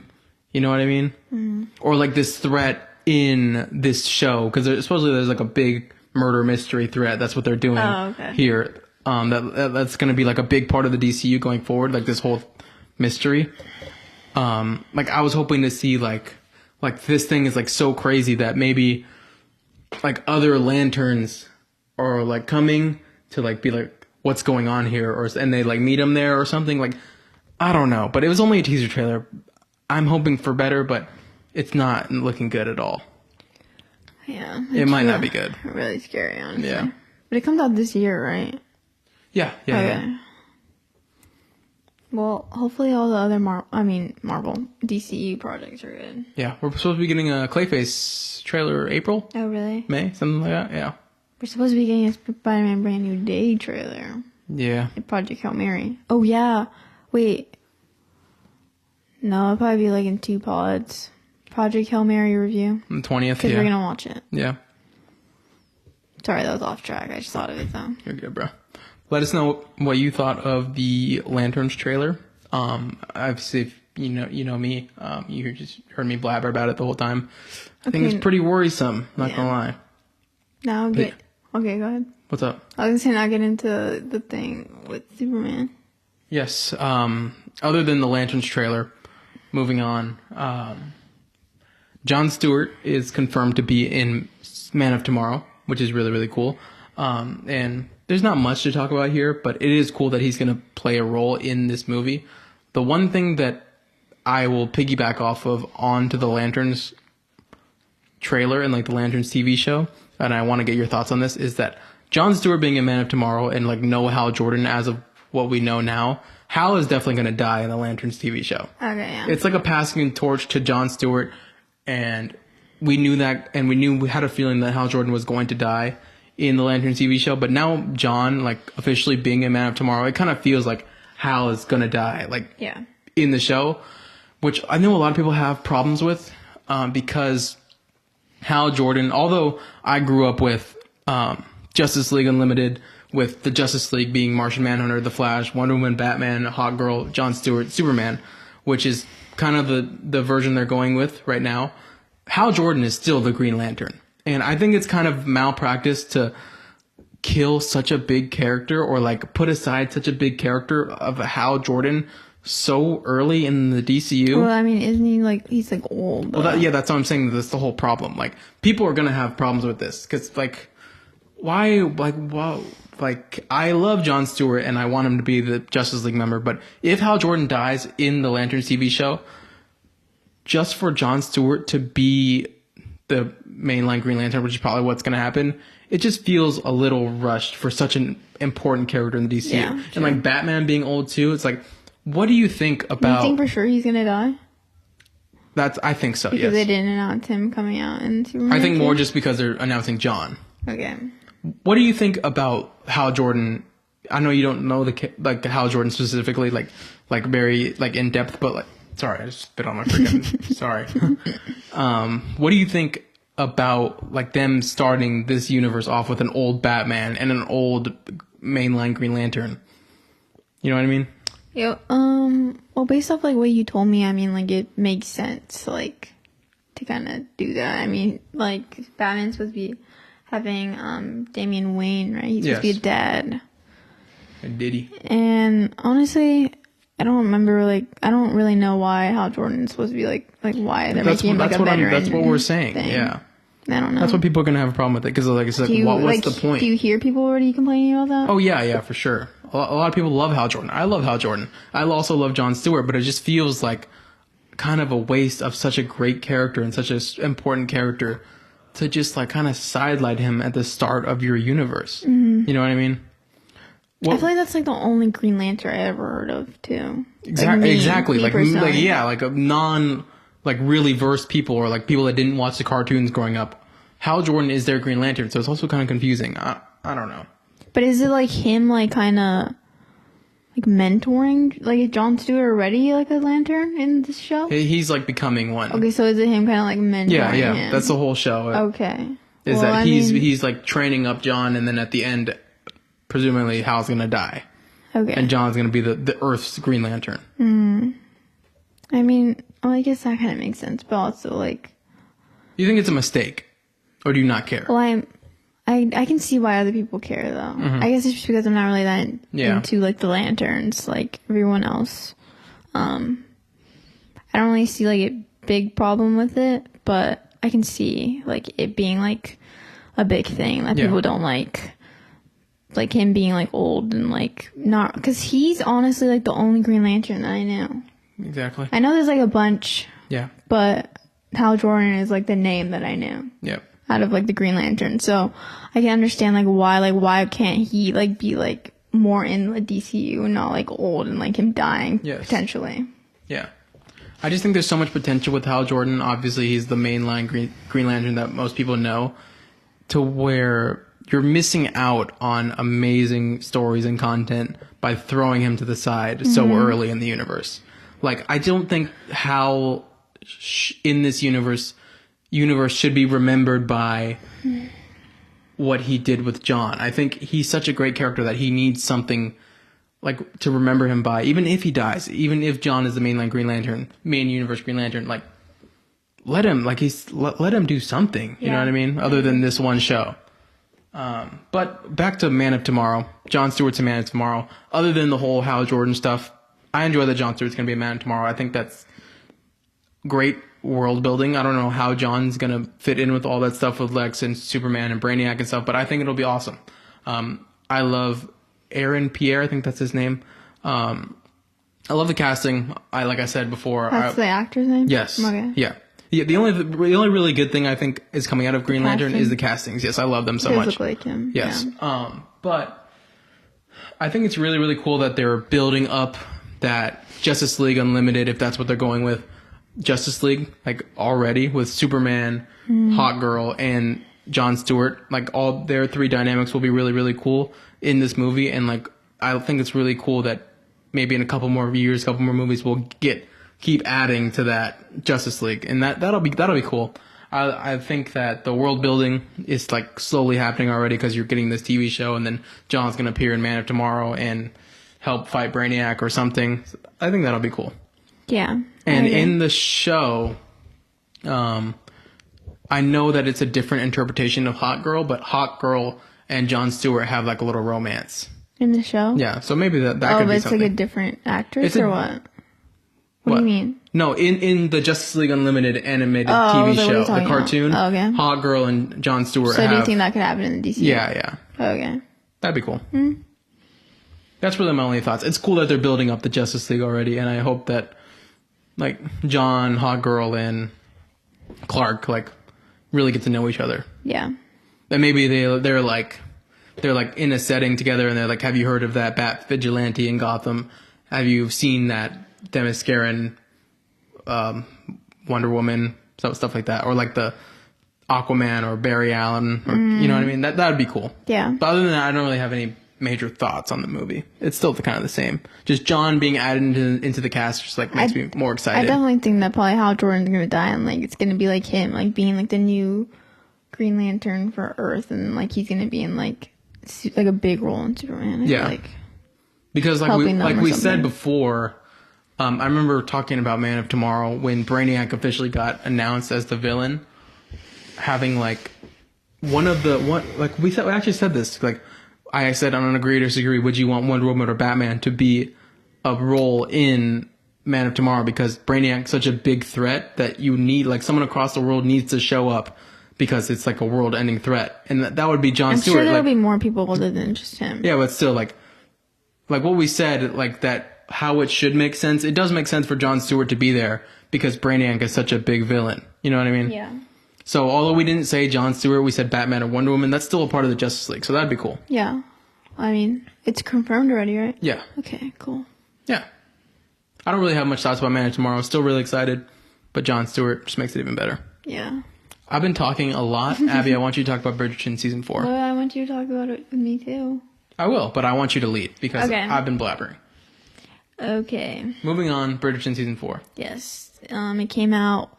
You know what I mean? Or like this threat in this show, because supposedly there's like a big murder mystery threat. That's what they're doing here. That's going to be like a big part of the DCU going forward, like this whole mystery. Like I was hoping to see like this thing is like so crazy that maybe like other lanterns are like coming to like be like, what's going on here, and they like meet him there or something. Like I don't know, but it was only a teaser trailer. I'm hoping for better, but it's not looking good at all. Yeah, it might not be good. Really scary, honestly. Yeah, but it comes out this year, right? Yeah. Well, hopefully all the other Marvel DCU projects are good. Yeah, we're supposed to be getting a Clayface trailer April. Oh, really? May, something like that. Yeah. We're supposed to be getting a Spider-Man Brand New Day trailer. Yeah. Project Hail Mary. Oh yeah. Wait. No, it'll probably be like in 2 pods. Project Hail Mary review. On the 20th, because we're gonna watch it. Yeah. Sorry, that was off track. I just thought of it though. You're good, bro. Let us know what you thought of the Lanterns trailer. Obviously, if you know me. You just heard me blabber about it the whole time. I think it's pretty worrisome. Not gonna lie. Now okay, go ahead. What's up? I was gonna say not get into the thing with Superman. Yes. Other than the Lanterns trailer, moving on. Jon Stewart is confirmed to be in Man of Tomorrow, which is really, really cool. And there's not much to talk about here, but it is cool that he's going to play a role in this movie. The one thing that I will piggyback off of onto the Lanterns trailer and like the Lanterns TV show, and I want to get your thoughts on this, is that Jon Stewart being a Man of Tomorrow and like no Hal Jordan as of what we know now, Hal is definitely going to die in the Lanterns TV show. Okay, yeah. It's like a passing torch to Jon Stewart, and we knew that, and we had a feeling that Hal Jordan was going to die in the Lanterns TV show, but now Jon, like, officially being a Man of Tomorrow, it kind of feels like Hal is going to die, like, Yeah. in the show, which I know a lot of people have problems with, because Hal Jordan, although I grew up with Justice League Unlimited, with the Justice League being Martian Manhunter, The Flash, Wonder Woman, Batman, Hawkgirl, Jon Stewart, Superman, which is kind of the version they're going with right now, Hal Jordan is still the Green Lantern. And I think it's kind of malpractice to kill such a big character, or like put aside such a big character of Hal Jordan so early in the DCU. Well, I mean, isn't he like, he's like old? Well, that's what I'm saying. That's the whole problem. Like, people are going to have problems with this because, like, why, like, wow. Like, I love Jon Stewart and I want him to be the Justice League member, but if Hal Jordan dies in the Lanterns TV show, just for Jon Stewart to be the mainline Green Lantern, which is probably what's going to happen, it just feels a little rushed for such an important character in the DCU. Yeah, and like Batman being old too, it's like, what do you think about? Do you think for sure he's gonna die? I think so. Because yes. they didn't announce him coming out in Superman. I think more just because they're announcing Jon. Okay. What do you think about Hal Jordan? I know you don't know like Hal Jordan specifically, like very like in depth, but like, sorry, I just spit on my freaking. Sorry. What do you think about like them starting this universe off with an old Batman and an old mainline Green Lantern? You know what I mean? Yeah. Well, based off like what you told me, I mean, like it makes sense, like to kind of do that. I mean, like Batman's supposed to be having Damian Wayne, right? He's supposed to be a dad. Did he? And honestly, I don't remember, like, I don't really know why Hal Jordan's supposed to be like why they're making him like a veteran. That's what we're saying. Thing. Yeah. I don't know. That's what people are gonna have a problem with it, because like it's like, what's the point? Do you hear people already complaining about that? Oh yeah, for sure. A lot of people love Hal Jordan. I love Hal Jordan. I also love Jon Stewart, but it just feels like kind of a waste of such a great character and such an important character to just like kind of sidelight him at the start of your universe. Mm-hmm. You know what I mean? I feel like that's like the only Green Lantern I ever heard of too. Exactly. Me like a non like really versed people, or like people that didn't watch the cartoons growing up. Hal Jordan is their Green Lantern, so it's also kind of confusing. I don't know. But is it like him like kind of like mentoring like Jon Stewart already like a Lantern in this show? He's like becoming one. Okay, so is it him kind of like mentoring him? That's the whole show. Okay. He's like training up Jon, and then at the end, presumably Hal's gonna die. Okay. And Jon's gonna be the Earth's Green Lantern. I mean, well, I guess that kind of makes sense, but also like. You think it's a mistake, or do you not care? Well, I can see why other people care though. Mm-hmm. I guess it's just because I'm not really that into like the lanterns like everyone else. I don't really see like a big problem with it, but I can see like it being like a big thing that people don't like him being like old and like not, because he's honestly like the only Green Lantern that I know. Exactly. I know there's like a bunch. Yeah. But Hal Jordan is like the name that I knew. Yep. Out of like the Green Lantern, so I can understand like why can't he like be like more in the DCU and not like old and like him dying potentially. Yeah, I just think there's so much potential with Hal Jordan. Obviously, he's the mainline Green Lantern that most people know, to where you're missing out on amazing stories and content by throwing him to the side so early in the universe. Like, I don't think Hal in this universe should be remembered by what he did with Jon. I think he's such a great character that he needs something like to remember him by, even if he dies, even if Jon is the mainline Green Lantern, main universe Green Lantern, like let him do something, you know what I mean? Other than this one show. But back to Man of Tomorrow, Jon Stewart's a Man of Tomorrow. Other than the whole Hal Jordan stuff, I enjoy that Jon Stewart's going to be a Man of Tomorrow. I think that's great. world building. I don't know how John's gonna fit in with all that stuff with Lex and Superman and Brainiac and stuff, but I think it'll be awesome. I love Aaron Pierre, I think that's his name. I love the casting. Like I said before, That's the actor's name? Yes. Okay. Yeah. The only really good thing I think is coming out of Green Lantern is the castings. Yes, I love them so much. Look like him. Yes. Yeah. But I think it's really, really cool that they're building up that Justice League Unlimited, if that's what they're going with. Justice League, like, already with Superman, Hawk Girl, and Jon Stewart. Like, all their three dynamics will be really, really cool in this movie. And, like, I think it's really cool that maybe in a couple more years, couple more movies, we'll keep adding to that Justice League. And that'll be cool. I think that the world building is, like, slowly happening already because you're getting this TV show, and then John's going to appear in Man of Tomorrow and help fight Brainiac or something. I think that'll be cool. Yeah. And in the show, I know that it's a different interpretation of Hawk Girl, but Hawk Girl and Jon Stewart have, like, a little romance. In the show? Yeah, so maybe that could be something. Oh, it's like a different actress or what? What do you mean? No, in the Justice League Unlimited animated TV show, the cartoon, Hawk Girl and Jon Stewart So do you think that could happen in the DC? Yeah. Okay. That'd be cool. That's really my only thoughts. It's cool that they're building up the Justice League already, and I hope that, like, John, Hawk Girl, and Clark, like, really get to know each other. Yeah. And maybe they're like in a setting together, and they're like, have you heard of that Bat Vigilante in Gotham? Have you seen that Themysciran Wonder Woman, stuff like that, or like the Aquaman or Barry Allen, or you know what I mean? That would be cool. Yeah. But other than that, I don't really have any major thoughts on the movie. It's still kind of the same. Just John being added into the cast just like makes me more excited. I definitely think that probably Hal Jordan's gonna die, and like it's gonna be like him, like being like the new Green Lantern for Earth, and like he's gonna be in like a big role in Superman. I feel like. Because like we said before, I remember talking about Man of Tomorrow when Brainiac officially got announced as the villain, having like we actually said this, like I said on an agree or disagree, would you want Wonder Woman or Batman to be a role in Man of Tomorrow, because Brainiac's such a big threat that you need, like, someone across the world needs to show up because it's like a world-ending threat, and that would be Jon Stewart. I'm sure there'll be more people other than just him. Yeah, but still, like what we said, like that, how it should make sense. It does make sense for Jon Stewart to be there because Brainiac is such a big villain. You know what I mean? Yeah. So although we didn't say Jon Stewart, we said Batman or Wonder Woman. That's still a part of the Justice League, so that'd be cool. Yeah. I mean, it's confirmed already, right? Yeah. Okay, cool. Yeah. I don't really have much thoughts about Man of Tomorrow. Still really excited, but Jon Stewart just makes it even better. Yeah. I've been talking a lot. Abby, I want you to talk about Bridgerton Season 4. Well, I want you to talk about it with me, too. I will, but I want you to lead because I've been blabbering. Okay. Moving on, Bridgerton Season 4. Yes. It came out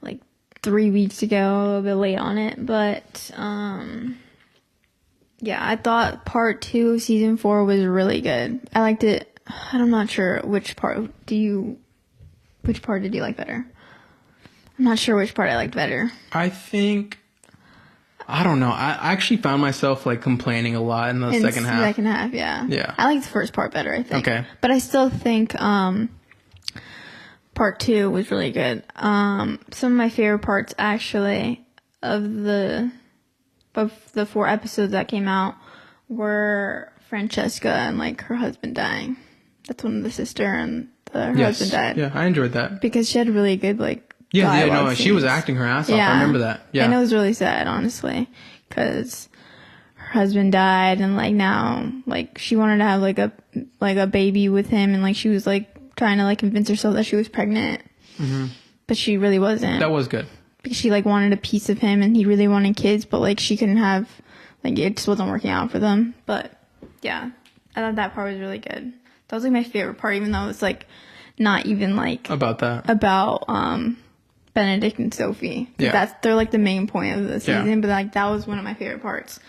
like 3 weeks ago, a little bit late on it, but yeah, I thought part 2 of Season 4 was really good. I liked it. I'm not sure which part did you like better? I'm not sure which part I liked better. I don't know. I actually found myself like complaining a lot in the second half. Second half, yeah. Yeah. I liked the first part better, I think. Okay. But I still think part 2 was really good. Some of my favorite parts actually of the 4 episodes that came out were Francesca and like her husband dying. That's when the sister and her husband died. Yeah, I enjoyed that. Because she had really good she was acting her ass off. I remember that. Yeah. And it was really sad, honestly, because her husband died, and like now, like she wanted to have like a baby with him, and like she was like trying to like convince herself that she was pregnant, but she really wasn't. That was good. Because she like wanted a piece of him, and he really wanted kids, but like she couldn't have, like it just wasn't working out for them. But yeah, I thought that part was really good. That was like my favorite part, even though it's like not even like about Benedict and Sophie. Yeah. They're like the main point of the season, but like that was one of my favorite parts.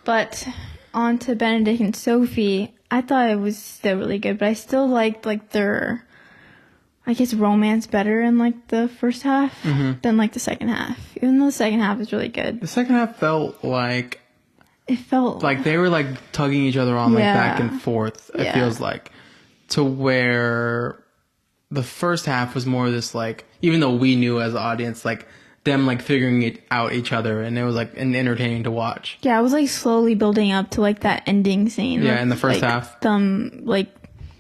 But on to Benedict and Sophie, I thought it was still really good, but I still liked like their, I guess, romance better in like the first half than like the second half. Even though the second half was really good. The second half felt like they were like tugging each other on like back and forth. It feels like, to where the first half was more of this, like, even though we knew as an audience, like, them, like, figuring it out each other, and it was, like, entertaining to watch. Yeah, it was, like, slowly building up to, like, that ending scene. Yeah, in the first half. Like,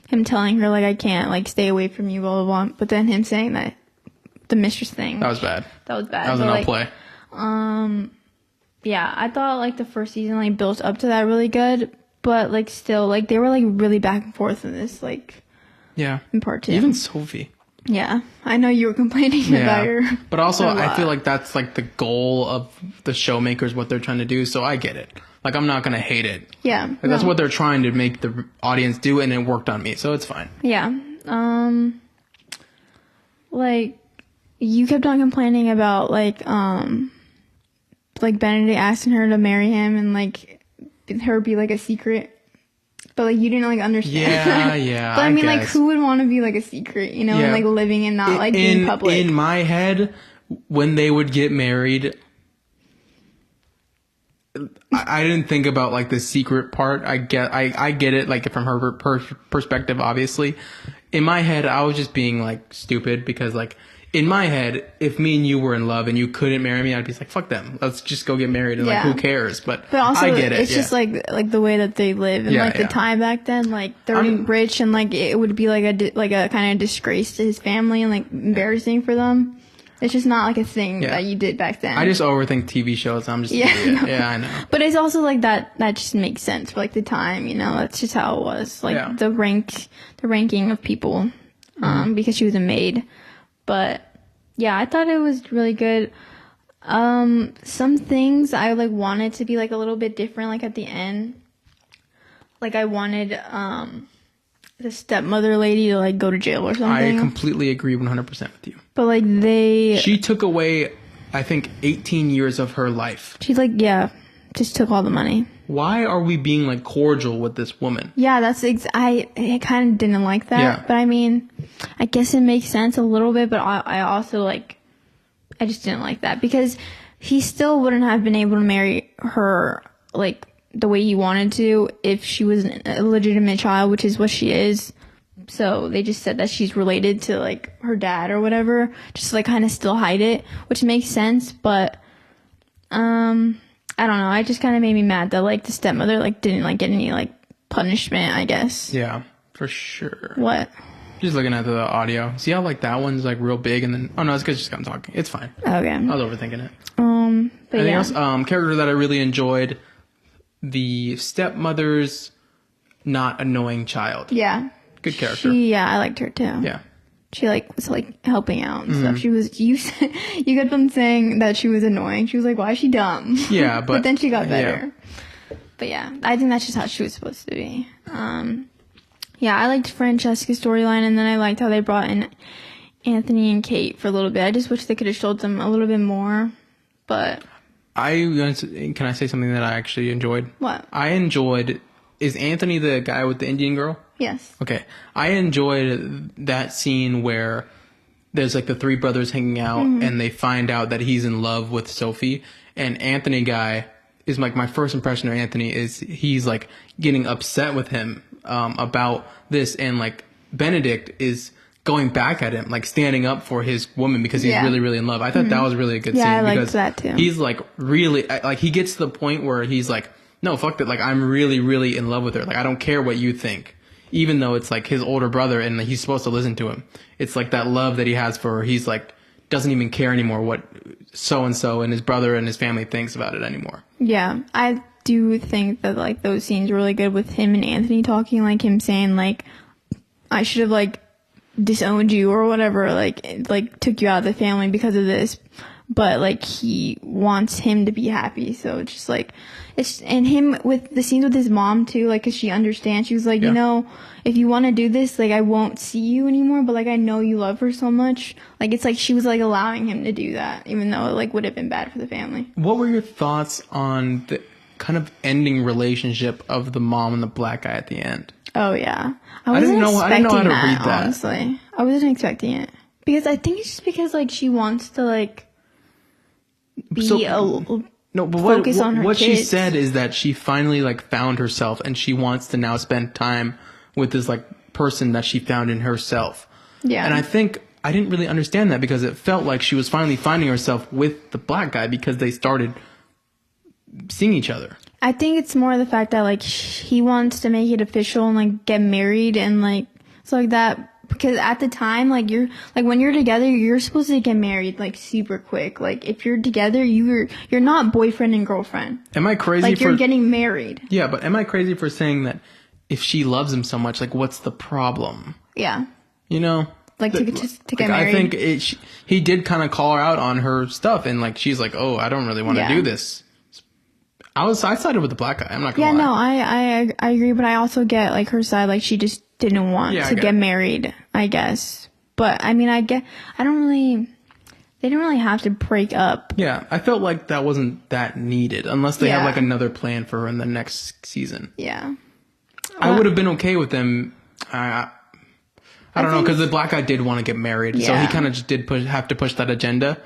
him telling her, like, I can't, like, stay away from you, blah, blah, blah. But then him saying that, the mistress thing. That was bad. That was bad. That was an like, outplay. Yeah, I thought, like, the first season, like, built up to that really good. But, like, still, like, they were, like, really back and forth in this, like... Yeah. In part 2. Even Sophie. Yeah. I know you were complaining about her. But also, I feel like that's, like, the goal of the showmakers, what they're trying to do. So I get it. Like, I'm not going to hate it. Yeah. Like, that's what they're trying to make the audience do, and it worked on me. So it's fine. Yeah. Like, you kept on complaining about, like Benedict asking her to marry him and, like, her be, like, a secret. But, like, you didn't, like, understand. Yeah. But, I mean, like, who would want to be, like, a secret, you know, and, like, living and not, like, being public? In my head, when they would get married, I didn't think about, like, the secret part. I get it, like, from her perspective, obviously. In my head, I was just being, like, stupid because, like, in my head, if me and you were in love and you couldn't marry me, I'd be like, fuck them. Let's just go get married. And like, who cares? But also, I get it. It's just like the way that they live and the time back then, like they're rich and like it would be like a kind of disgrace to his family and like embarrassing for them. It's just not like a thing that you did back then. I just overthink TV shows. I'm just an idiot. Yeah, I know. But it's also like that just makes sense for like the time, you know, that's just how it was. Like the ranking of people, because she was a maid. But yeah, I thought it was really good. Some things I like wanted to be like a little bit different, like at the end. Like I wanted the stepmother lady to like go to jail or something. I completely agree 100% with you. But like she took away, I think, 18 years of her life. She's like, just took all the money. Why are we being like cordial with this woman? Yeah, that's I kind of didn't like that. Yeah. But I mean, I guess it makes sense a little bit, but I also like, I just didn't like that because he still wouldn't have been able to marry her like the way he wanted to if she was a legitimate child, which is what she is. So they just said that she's related to like her dad or whatever, just to, like kind of still hide it, which makes sense. But I don't know. I just kind of made me mad that like the stepmother like didn't like get any like punishment, I guess. Yeah, for sure. What? Just looking at the audio. See how like that one's like real big and then it's because just I'm talking. It's fine. Okay. I was overthinking it. But anything else? Character that I really enjoyed, the stepmother's not annoying child. Yeah. Good character. I liked her too. Yeah. She like was like helping out and stuff. She was you kept on saying that she was annoying. She was like, why is she dumb? Yeah, but then she got better. Yeah. But yeah, I think that's just how she was supposed to be. Yeah, I liked Francesca's storyline, and then I liked how they brought in Anthony and Kate for a little bit. I just wish they could have showed them a little bit more. But can I say something that I actually enjoyed? What? I enjoyed. Is Anthony the guy with the Indian girl? Yes. Okay. I enjoyed that scene where there's like the three brothers hanging out and they find out that he's in love with Sophie. And Anthony guy is like, my first impression of Anthony is he's like getting upset with him about this. And like Benedict is going back at him, like standing up for his woman because he's really, really in love. I thought that was really a good scene. I liked because that too. He's like really, like he gets to the point where he's like, no, fuck that. Like, I'm really, really in love with her. Like, I don't care what you think. Even though it's like his older brother and he's supposed to listen to him. It's like that love that he has for her. He's like, doesn't even care anymore what so-and-so and his brother and his family thinks about it anymore. Yeah. I do think that like those scenes were really good with him and Anthony talking, like him saying like, I should have like disowned you or whatever, like took you out of the family because of this. But like he wants him to be happy. So it's just like, and him with the scenes with his mom too, like, cause she understands. She was like, you know, if you want to do this, like, I won't see you anymore, but like, I know you love her so much. Like, it's like she was like allowing him to do that, even though it like would have been bad for the family. What were your thoughts on the kind of ending relationship of the mom and the black guy at the end? Oh yeah. I didn't know how to read that. Honestly, I wasn't expecting it because I think it's just because like she wants to like be focus on her what kids. She said is that she finally like found herself and she wants to now spend time with this like person that she found in herself. Yeah. And I think I didn't really understand that because it felt like she was finally finding herself with the black guy because they started seeing each other. I think it's more the fact that like he wants to make it official and like get married and like so like that. Because at the time, like you're like when you're together, you're supposed to get married like super quick. Like if you're together, you're not boyfriend and girlfriend. Am I crazy? Like you're getting married. Yeah, but am I crazy for saying that if she loves him so much, like what's the problem? Yeah. You know, like to get married. I think he did kind of call her out on her stuff, and like she's like, oh, I don't really want to do this. I sided with the black guy. I'm not gonna lie. Yeah, no, I agree, but I also get like her side. Like she just didn't want to get married, I guess. But I mean, they didn't really have to break up. Yeah, I felt like that wasn't that needed unless they have like another plan for her in the next season. Yeah. I would have been okay with them. I don't know, because the black guy did want to get married, so he kind of just did have to push that agenda.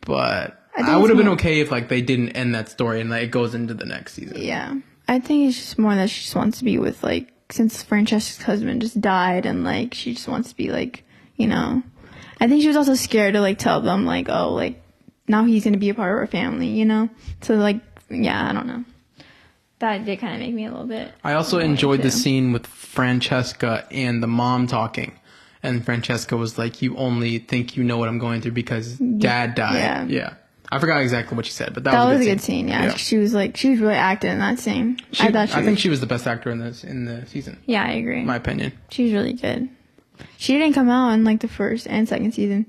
But I would have been okay if like they didn't end that story and like it goes into the next season. Yeah, I think it's just more that she just wants to be with like, since Francesca's husband just died, and like she just wants to be like, you know. I think she was also scared to like tell them like, oh, like now he's gonna be a part of our family, you know. So like, yeah, I don't know. That did kind of make me a little bit. I also enjoyed the scene with Francesca and the mom talking. And Francesca was like, you only think you know what I'm going through because Dad died. Yeah. I forgot exactly what she said, but that was a good scene. Yeah. She was really acting in that scene. I think she was the best actor in the season. Yeah, I agree. In my opinion. She's really good. She didn't come out in like the first and second season.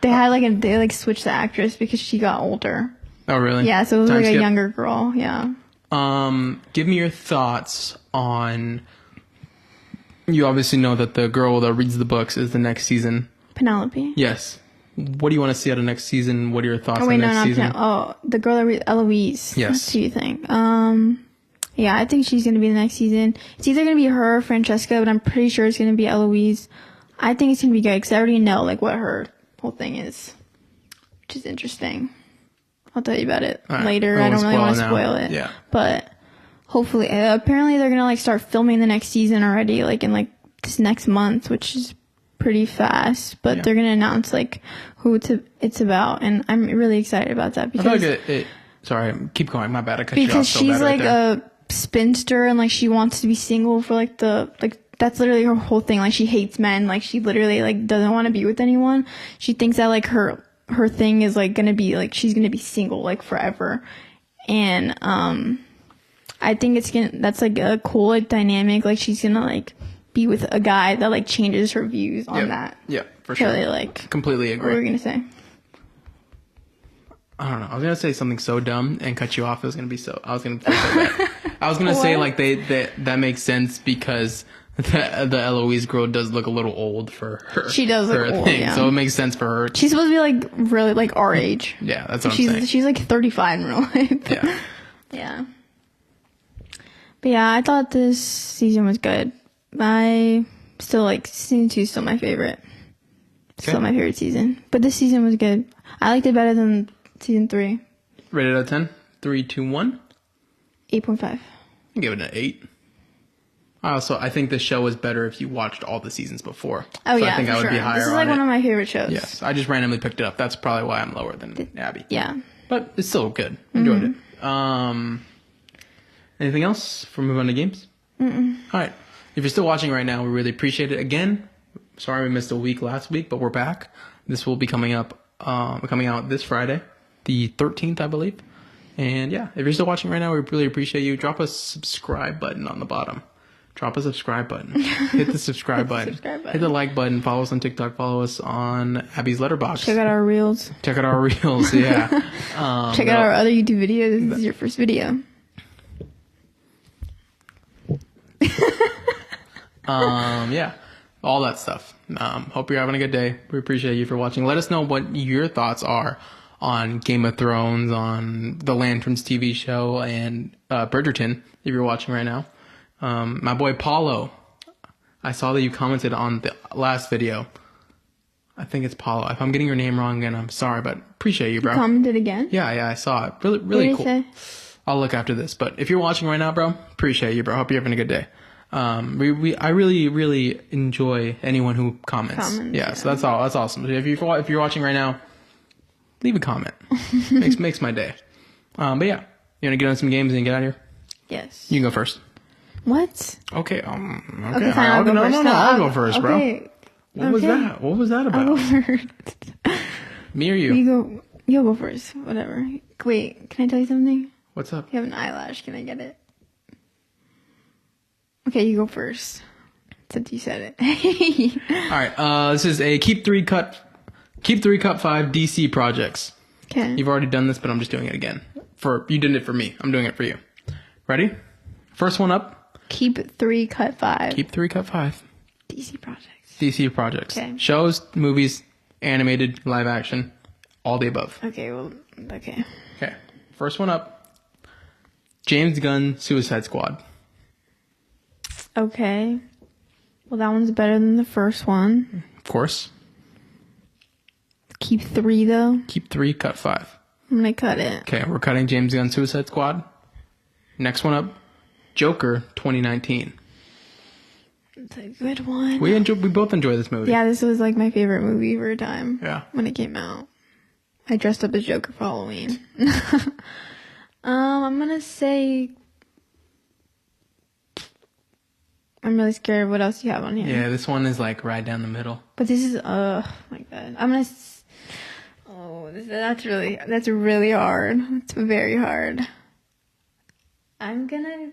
They had they switched the actress because she got older. Oh, really? Yeah, so it was like a younger girl. Yeah. Give me your thoughts on. You obviously know that the girl that reads the books is the next season. Penelope. Yes. What do you want to see out of next season? What are your thoughts on next season? The girl that reads Eloise. Yes. What do you think? Yeah, I think she's gonna be the next season. It's either gonna be her or Francesca, but I'm pretty sure it's gonna be Eloise. I think it's gonna be good because I already know like what her whole thing is, which is interesting. I'll tell you about it later. I don't really want to spoil it. Yeah. But hopefully, apparently they're gonna start filming the next season already, like this next month, which is pretty fast. But they're gonna announce who it's about, and I'm really excited about that because I feel like sorry, keep going. My bad. I cut you off. Because she's a spinster and she wants to be single for that's literally her whole thing. Like she hates men. She literally doesn't want to be with anyone. She thinks that her thing is gonna be she's gonna be single forever. And I think that's a cool dynamic. She's gonna be with a guy that changes her views on that. Yeah, for sure. Really, completely agree. What were we gonna say? I don't know. I was gonna say something so dumb and cut you off. I was gonna feel so bad. I was gonna say that makes sense because the Eloise girl does look a little old for her. She does look old, so it makes sense for her. She's supposed to be really our age. Yeah, that's what I'm saying. She's 35 in real life. Yeah. Yeah. But yeah, I thought this season was good. I still season 2 is still my favorite. Okay. Still my favorite season. But this season was good. I liked it better than season 3. Rated out of 10? 3, 2, 1? 8.5. I give it an 8. I think the show is better if you watched all the seasons before. Oh, yeah, I think I would be higher on it. This is one of my favorite shows. Yes, I just randomly picked it up. That's probably why I'm lower than Abby. Yeah. But it's still good. Enjoyed it. Anything else before we move on to games? Mm-mm. All right. If you're still watching right now, we really appreciate it. Again, sorry we missed a week last week, but we're back. This will be coming out this Friday, the 13th, I believe. And yeah, if you're still watching right now, we really appreciate you. Drop a subscribe button on the bottom. Drop a subscribe button. Hit the subscribe button. Hit the like button. Follow us on TikTok. Follow us on Abby's Letterboxd. Check out our reels. Yeah. Check out our other YouTube videos. This is your first video. Yeah. All that stuff. Hope you're having a good day. We appreciate you for watching. Let us know what your thoughts are on Game of Thrones, on the Lanterns TV show, and Bridgerton, if you're watching right now. My boy Paulo, I saw that you commented on the last video. I think it's Paulo. If I'm getting your name wrong again, I'm sorry, but appreciate you, bro. You commented again? Yeah, I saw it. Really cool. I'll look after this. But if you're watching right now, bro, appreciate you, bro. Hope you're having a good day. I really enjoy anyone who comments. Yeah, so that's all. That's awesome. If you're watching right now, leave a comment. makes my day. But yeah, you want to get on some games and get out of here? Yes. You can go first. What? Okay. Okay. Okay, fine, I'll go first. No, I'll go first, bro. Okay. What was that? What was that about? I'll go first. Me or you? You'll go first. Whatever. Wait, can I tell you something? What's up? You have an eyelash. Can I get it? Okay, you go first. Since you said it. All right. This is a keep three cut 5 DC projects. Okay. You've already done this, but I'm just doing it again. You did it for me. I'm doing it for you. Ready? First one up. Keep 3 cut 5. Keep 3 cut 5. DC projects. DC projects. Okay. Shows, movies, animated, live action, all the above. Okay. Okay. Okay. First one up. James Gunn, Suicide Squad. Okay. Well, that one's better than the first one. Of course. Keep 3 though. Keep 3 cut 5. I'm gonna cut it. Okay, we're cutting James Gunn, Suicide Squad. Next one up. Joker 2019. It's a good one. We both enjoy this movie. Yeah, this was like my favorite movie for a time. Yeah. When it came out. I dressed up as Joker for Halloween. I'm gonna say... I'm really scared. What else do you have on here? Yeah, this one is like right down the middle. But this is... my God. I'm gonna... that's really hard. It's very hard. I'm gonna...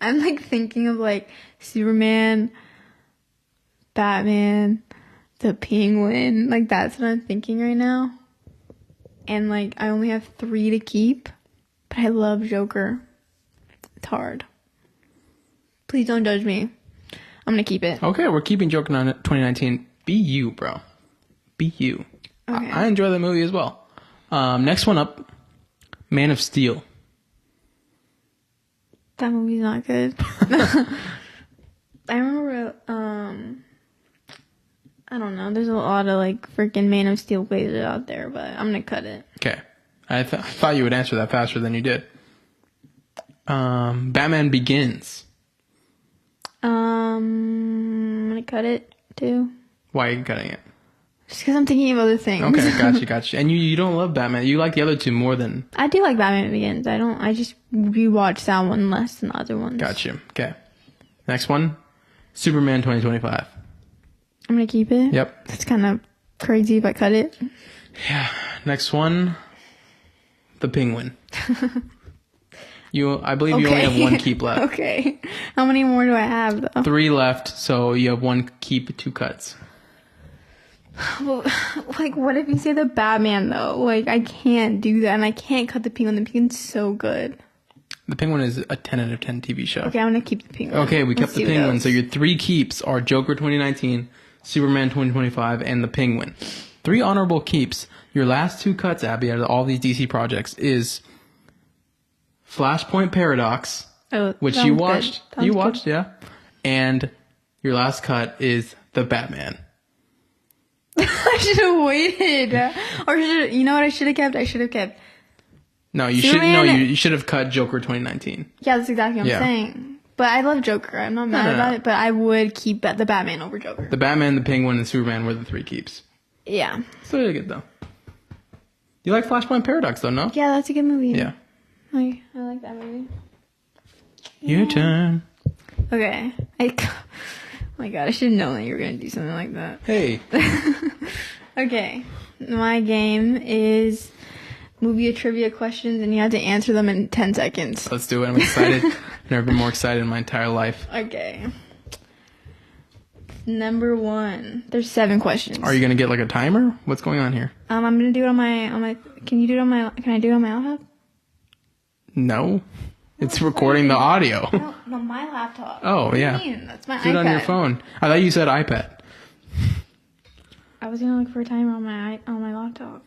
I'm like thinking of like Superman, Batman, the Penguin. Like that's what I'm thinking right now. And like I only have 3 to keep, but I love Joker. It's hard. Please don't judge me. I'm gonna keep it. Okay, we're keeping Joker 2019. Be you, bro. Be you. Okay. I enjoy that movie as well. Next one up, Man of Steel. That movie's not good. I remember, I don't know. There's a lot of like freaking Man of Steel glazes out there, but I'm gonna cut it. Okay. I thought you would answer that faster than you did. Batman Begins. I'm gonna cut it too. Why are you cutting it? Just because I'm thinking of other things. Okay, gotcha. And you don't love Batman. You like the other two more than... I do like Batman Begins. I just rewatch that one less than the other ones. Gotcha. Okay. Next one. Superman 2025. I'm going to keep it. Yep. It's kind of crazy if I cut it. Yeah. Next one. The Penguin. I believe you only have 1 keep left. Okay. How many more do I have, though? 3 left, so you have 1 keep, 2 cuts. Well, like, what if you say the Batman, though? Like, I can't do that, and I can't cut the Penguin. The Penguin's so good. The Penguin is a 10 out of 10 TV show. Okay, I'm going to keep the Penguin. Okay, we kept the Penguin. So your 3 keeps are Joker 2019, Superman 2025, and the Penguin. 3 honorable keeps. Your last 2 cuts, Abby, out of all these DC projects is Flashpoint Paradox, which you watched. You watched, yeah. And your last cut is The Batman. I should have waited. Or you know what I should have kept? I should have kept... No, you should. No, you should have cut Joker 2019. Yeah, that's exactly what I'm saying. But I love Joker. I'm not mad about it. But I would keep the Batman over Joker. The Batman, the Penguin, and Superman were the 3 keeps. Yeah. Still really good though. You like Flashpoint Paradox though, no? Yeah, that's a good movie. Yeah. I like that movie. Your turn. Okay. Oh my God, I should have known that you were gonna do something like that. Hey. Okay. My game is movie trivia questions, and you have to answer them in 10 seconds. Let's do it. I'm excited. Never been more excited in my entire life. Okay. Number 1. There's 7 questions. Are you gonna get like a timer? What's going on here? I'm gonna do it on my. Can you do it on my? Can I do it on my laptop? No. It's recording the audio. No, my laptop. Oh, yeah. What do you mean? That's my iPad. Do it on your phone. I thought you said iPad. I was gonna look for a timer on my laptop.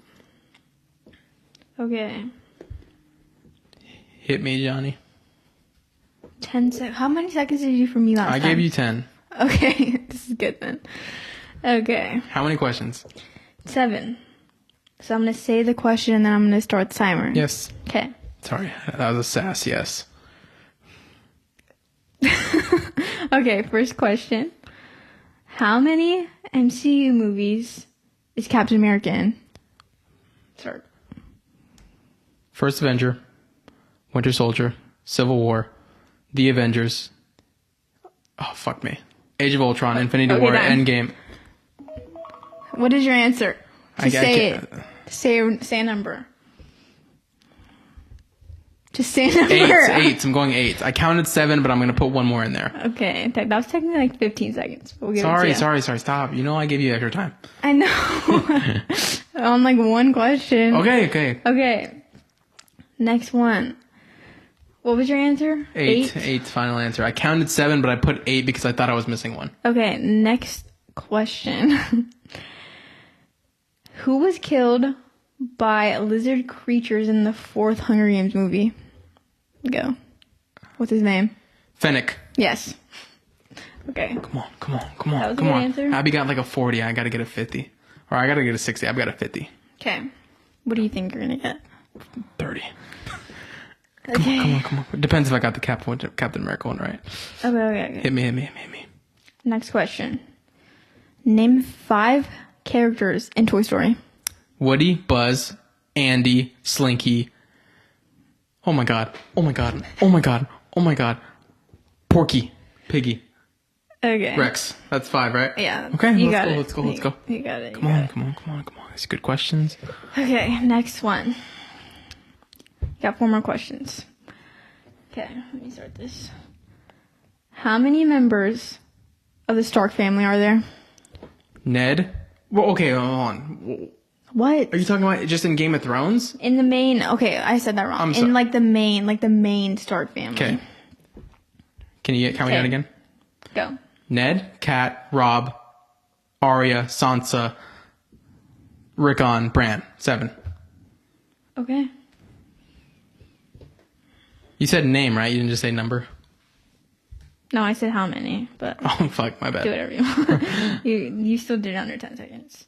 Okay. Hit me, Johnny. 10 seconds. How many seconds did you do for me last time? I gave you 10. Okay, this is good then. Okay. How many questions? 7. So I'm gonna say the question and then I'm gonna start the timer. Yes. Okay. Sorry, that was a sass yes. Okay, first question. How many MCU movies is Captain America in? Start. First Avenger, Winter Soldier, Civil War, The Avengers. Oh, fuck me. Age of Ultron, Infinity War, done. Endgame. What is your answer? Just say it. can't- Say a number. Just say a number. Eight. I'm going 8. I counted 7, but I'm going to put one more in there. Okay, that was technically like 15 seconds. We'll give it to Sorry, you. stop. You know I gave you extra time. I know. On like one question. Okay. Next one. What was your answer? 8. 8, final answer. I counted 7, but I put 8 because I thought I was missing one. Okay, next question. Who was killed by lizard creatures in the 4th Hunger Games movie? Go. What's his name? Fennec. Yes. Okay. Come on. That was a good answer. Abby got like a 40. I got to get a 50. Or I got to get a 60. I've got a 50. Okay. What do you think you're gonna get? 30. Okay. Come on. Depends if I got the Captain America one right. Okay. Hit me. Next question. Name 5 characters in Toy Story. Woody, Buzz, Andy, Slinky. Oh my god. Porky, Piggy, Okay. Rex. That's 5, right? Yeah. Okay, You let's got go. it. Let's go. You got it. Come on. These are good questions. Okay, next one. Got 4 more questions. Okay, let me start this. How many members of the Stark family are there? Ned. Well, okay, hold on. What? Are you talking about just in Game of Thrones? In the main, okay, I said that wrong. I'm sorry. In like the main Stark family. Okay. Can we Okay. out again? Go. Ned, Kat, Rob, Arya, Sansa, Rickon, Bran. 7. Okay. You said name, right? You didn't just say number. No, I said how many, but Oh fuck, my bad. do whatever you want. you still did it under 10 seconds.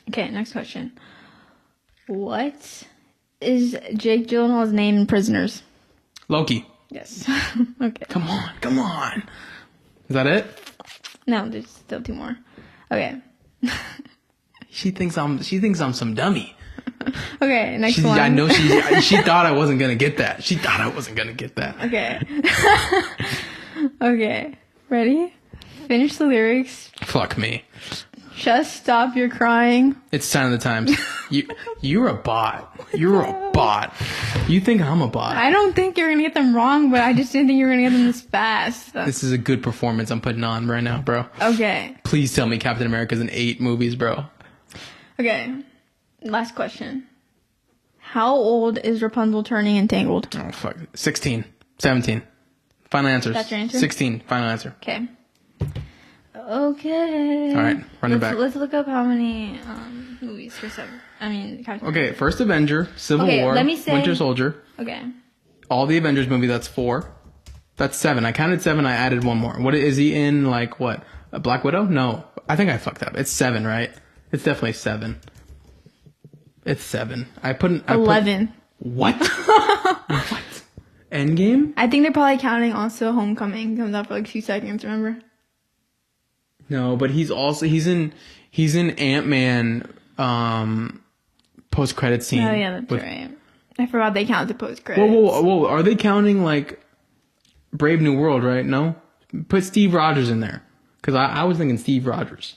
Okay, next question. What is Jake Gyllenhaal's name in Prisoners? Loki. Yes. Okay. Come on. Is that it? No, there's still 2 more. Okay. She thinks I'm some dummy. Okay, next one. I know she thought I wasn't gonna get that. Okay. Okay. Ready? Finish the lyrics. Fuck me. Just stop your crying. It's Sign of the Times. You're a bot. You're a bot. You think I'm a bot. I don't think you're gonna get them wrong, but I just didn't think you were gonna get them this fast. This is a good performance I'm putting on right now, bro. Okay. Please tell me Captain America's in 8 movies, bro. Okay. Last question. How old is Rapunzel turning in Tangled? Oh, fuck. 16. 17. Final answers. That's your answer? 16. Final answer. Okay. Okay. All right. Running back. Let's look up how many movies for 7. I mean, Captain Okay. First Avenger, Civil War, let me say- Winter Soldier. Okay. All the Avengers movie, that's 4. That's 7. I counted 7. I added 1 more. What is he in? Like what? A Black Widow? No. I think I fucked up. It's 7, right? It's definitely 7. It's 7. I put 11. What? What? Endgame? I think they're probably counting also Homecoming. Comes out for like 2 seconds, remember? No, but he's in Ant-Man post credit scene. Oh, yeah, that's right. I forgot they count the post-credits. Whoa. Are they counting like Brave New World, right? No? Put Steve Rogers in there. Because I was thinking Steve Rogers.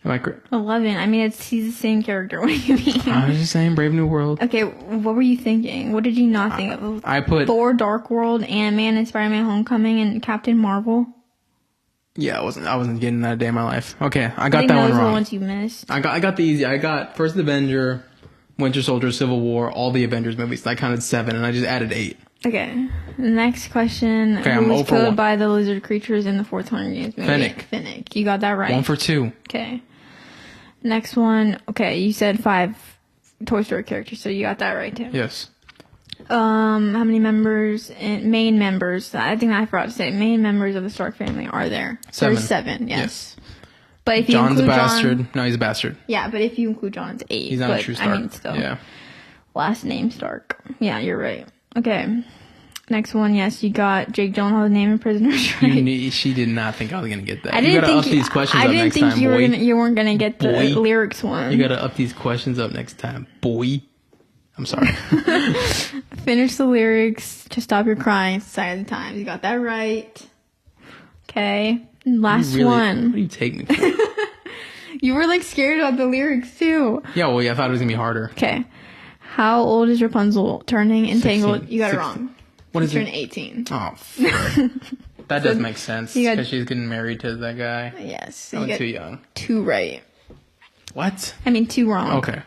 Am I correct? 11. I mean, he's the same character. What do you mean? I was just saying Brave New World. Okay, what were you thinking? What did you not think of? I put... Thor, Dark World, Ant-Man, and Spider-Man Homecoming, and Captain Marvel? Yeah, I wasn't getting that a day in my life. Okay, I I got think that those one are the wrong. ones you missed. I got the easy. I got First Avenger, Winter Soldier, Civil War, all the Avengers movies. I counted 7, and I just added 8. Okay, next question. Okay, Who I'm was 0 for 1. killed by the lizard creatures in the 4th Hunger Games movie? Fennec. You got that right. 1 for 2. Okay. Next one. Okay, you said 5 Toy Story characters, so you got that right too. Yes. How many members and main members? I think I forgot to say main members of the Stark family are there. 7. There's 7. Yes. But if you John's a include bastard. John, No, he's a bastard. yeah, but if you include John, it's 8. He's not but, a true Stark. I mean, still. Yeah. Last name Stark. Yeah, you're right. Okay. Next one, yes, you got Jake Gyllenhaal's name in Prisoners, right? She did not think I was gonna get that. I You didn't gotta think up these questions I up didn't next think time, you boy. you weren't gonna get the Boy. lyrics one. You gotta up these questions up next time, boy. I'm sorry. Finish the lyrics to stop your crying. Sign of the times. You got that right. Okay. Last one. What do you take me for? You were like scared about the lyrics too. Yeah, well, yeah, I thought it was gonna be harder. Okay. How old is Rapunzel turning entangled? 16. You got it 16. wrong. What She's is it? turning 18. Oh, frick. That does make sense you got- because she's getting married to that guy. Yes. So I'm you got too young. 2 right. What? I mean 2 wrong. Okay.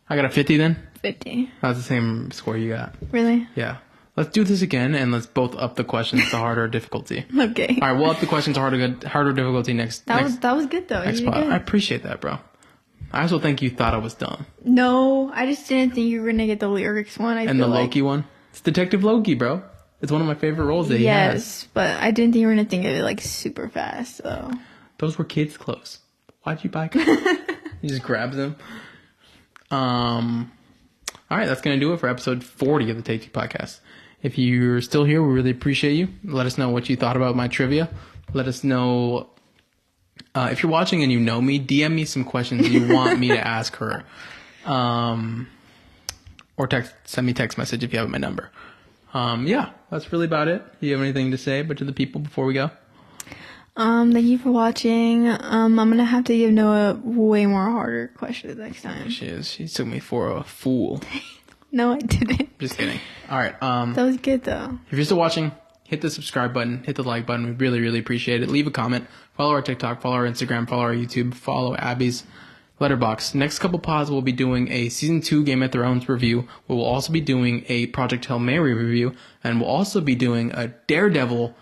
I got a 50 then? 50. That's the same score you got. Really? Yeah. Let's do this again and let's both up the questions to harder difficulty. Okay. All right, we'll up the questions to harder difficulty next. That was good though. next You did spot. good. I appreciate that, bro. I also think you thought I was dumb. No, I just didn't think you were gonna get the lyrics one. And the Loki one? It's Detective Loki, bro. It's one of my favorite roles that he has. Yes, but I didn't think you were gonna think of it like super fast. So Those were kids' clothes. Why'd you buy? He just grabs them. All right, that's gonna do it for episode 40 of the Take Two Podcast. If you're still here, we really appreciate you. Let us know what you thought about my trivia. Let us know if you're watching and you know me. DM me some questions you want me to ask her, or send me a text message if you have my number. Yeah, that's really about it. Do you have anything to say but to the people before we go? thank you for watching. I'm gonna have to give Noah way more harder questions next time. She took me for a fool. No, I didn't. Just kidding. All right. That was good though. If you're still watching, hit the subscribe button, hit the like button. We really, really appreciate it. Leave a comment. Follow our TikTok, follow our Instagram, follow our YouTube, follow Abby's Letterboxd. Next couple pods, we'll be doing a season 2 Game of Thrones review. We will also be doing a Project Hail Mary review, and we'll also be doing a Daredevil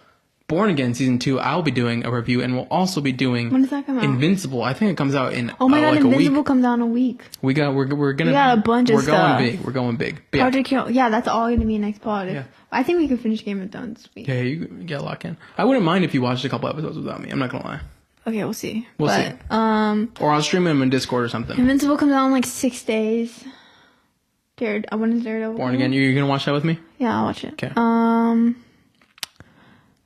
Born Again season 2. I'll be doing a review, and we'll also be doing When does that come out? Invincible. I think it comes out in Oh my god, like a Invincible week. comes out in a week. We're gonna We got a bunch of We're stuff. going big. We're going big. But yeah. Project Hail, yeah, that's all gonna be next pod. Yeah. I think we could finish Game of Thrones this week. Yeah, you get a lock in. I wouldn't mind if you watched a couple episodes without me. I'm not gonna lie. Okay, we'll see. We'll see. Or I'll stream them in Discord or something. Invincible comes out in like 6 days. When is Daredevil? Born Again. You're gonna watch that with me? Yeah, I'll watch it. Okay.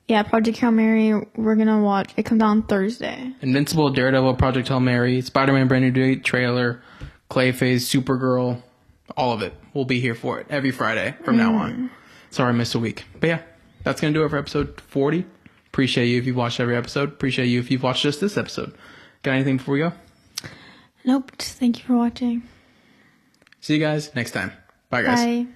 Yeah, Project Hail Mary, we're gonna watch. It comes out on Thursday. Invincible, Daredevil, Project Hail Mary, Spider-Man brand new date trailer, Clayface, Supergirl, all of it. We'll be here for it every Friday from now on. Sorry I missed a week. But yeah, that's going to do it for episode 40. Appreciate you if you've watched every episode. Appreciate you if you've watched just this episode. Got anything before we go? Nope. Just thank you for watching. See you guys next time. Bye, guys. Bye.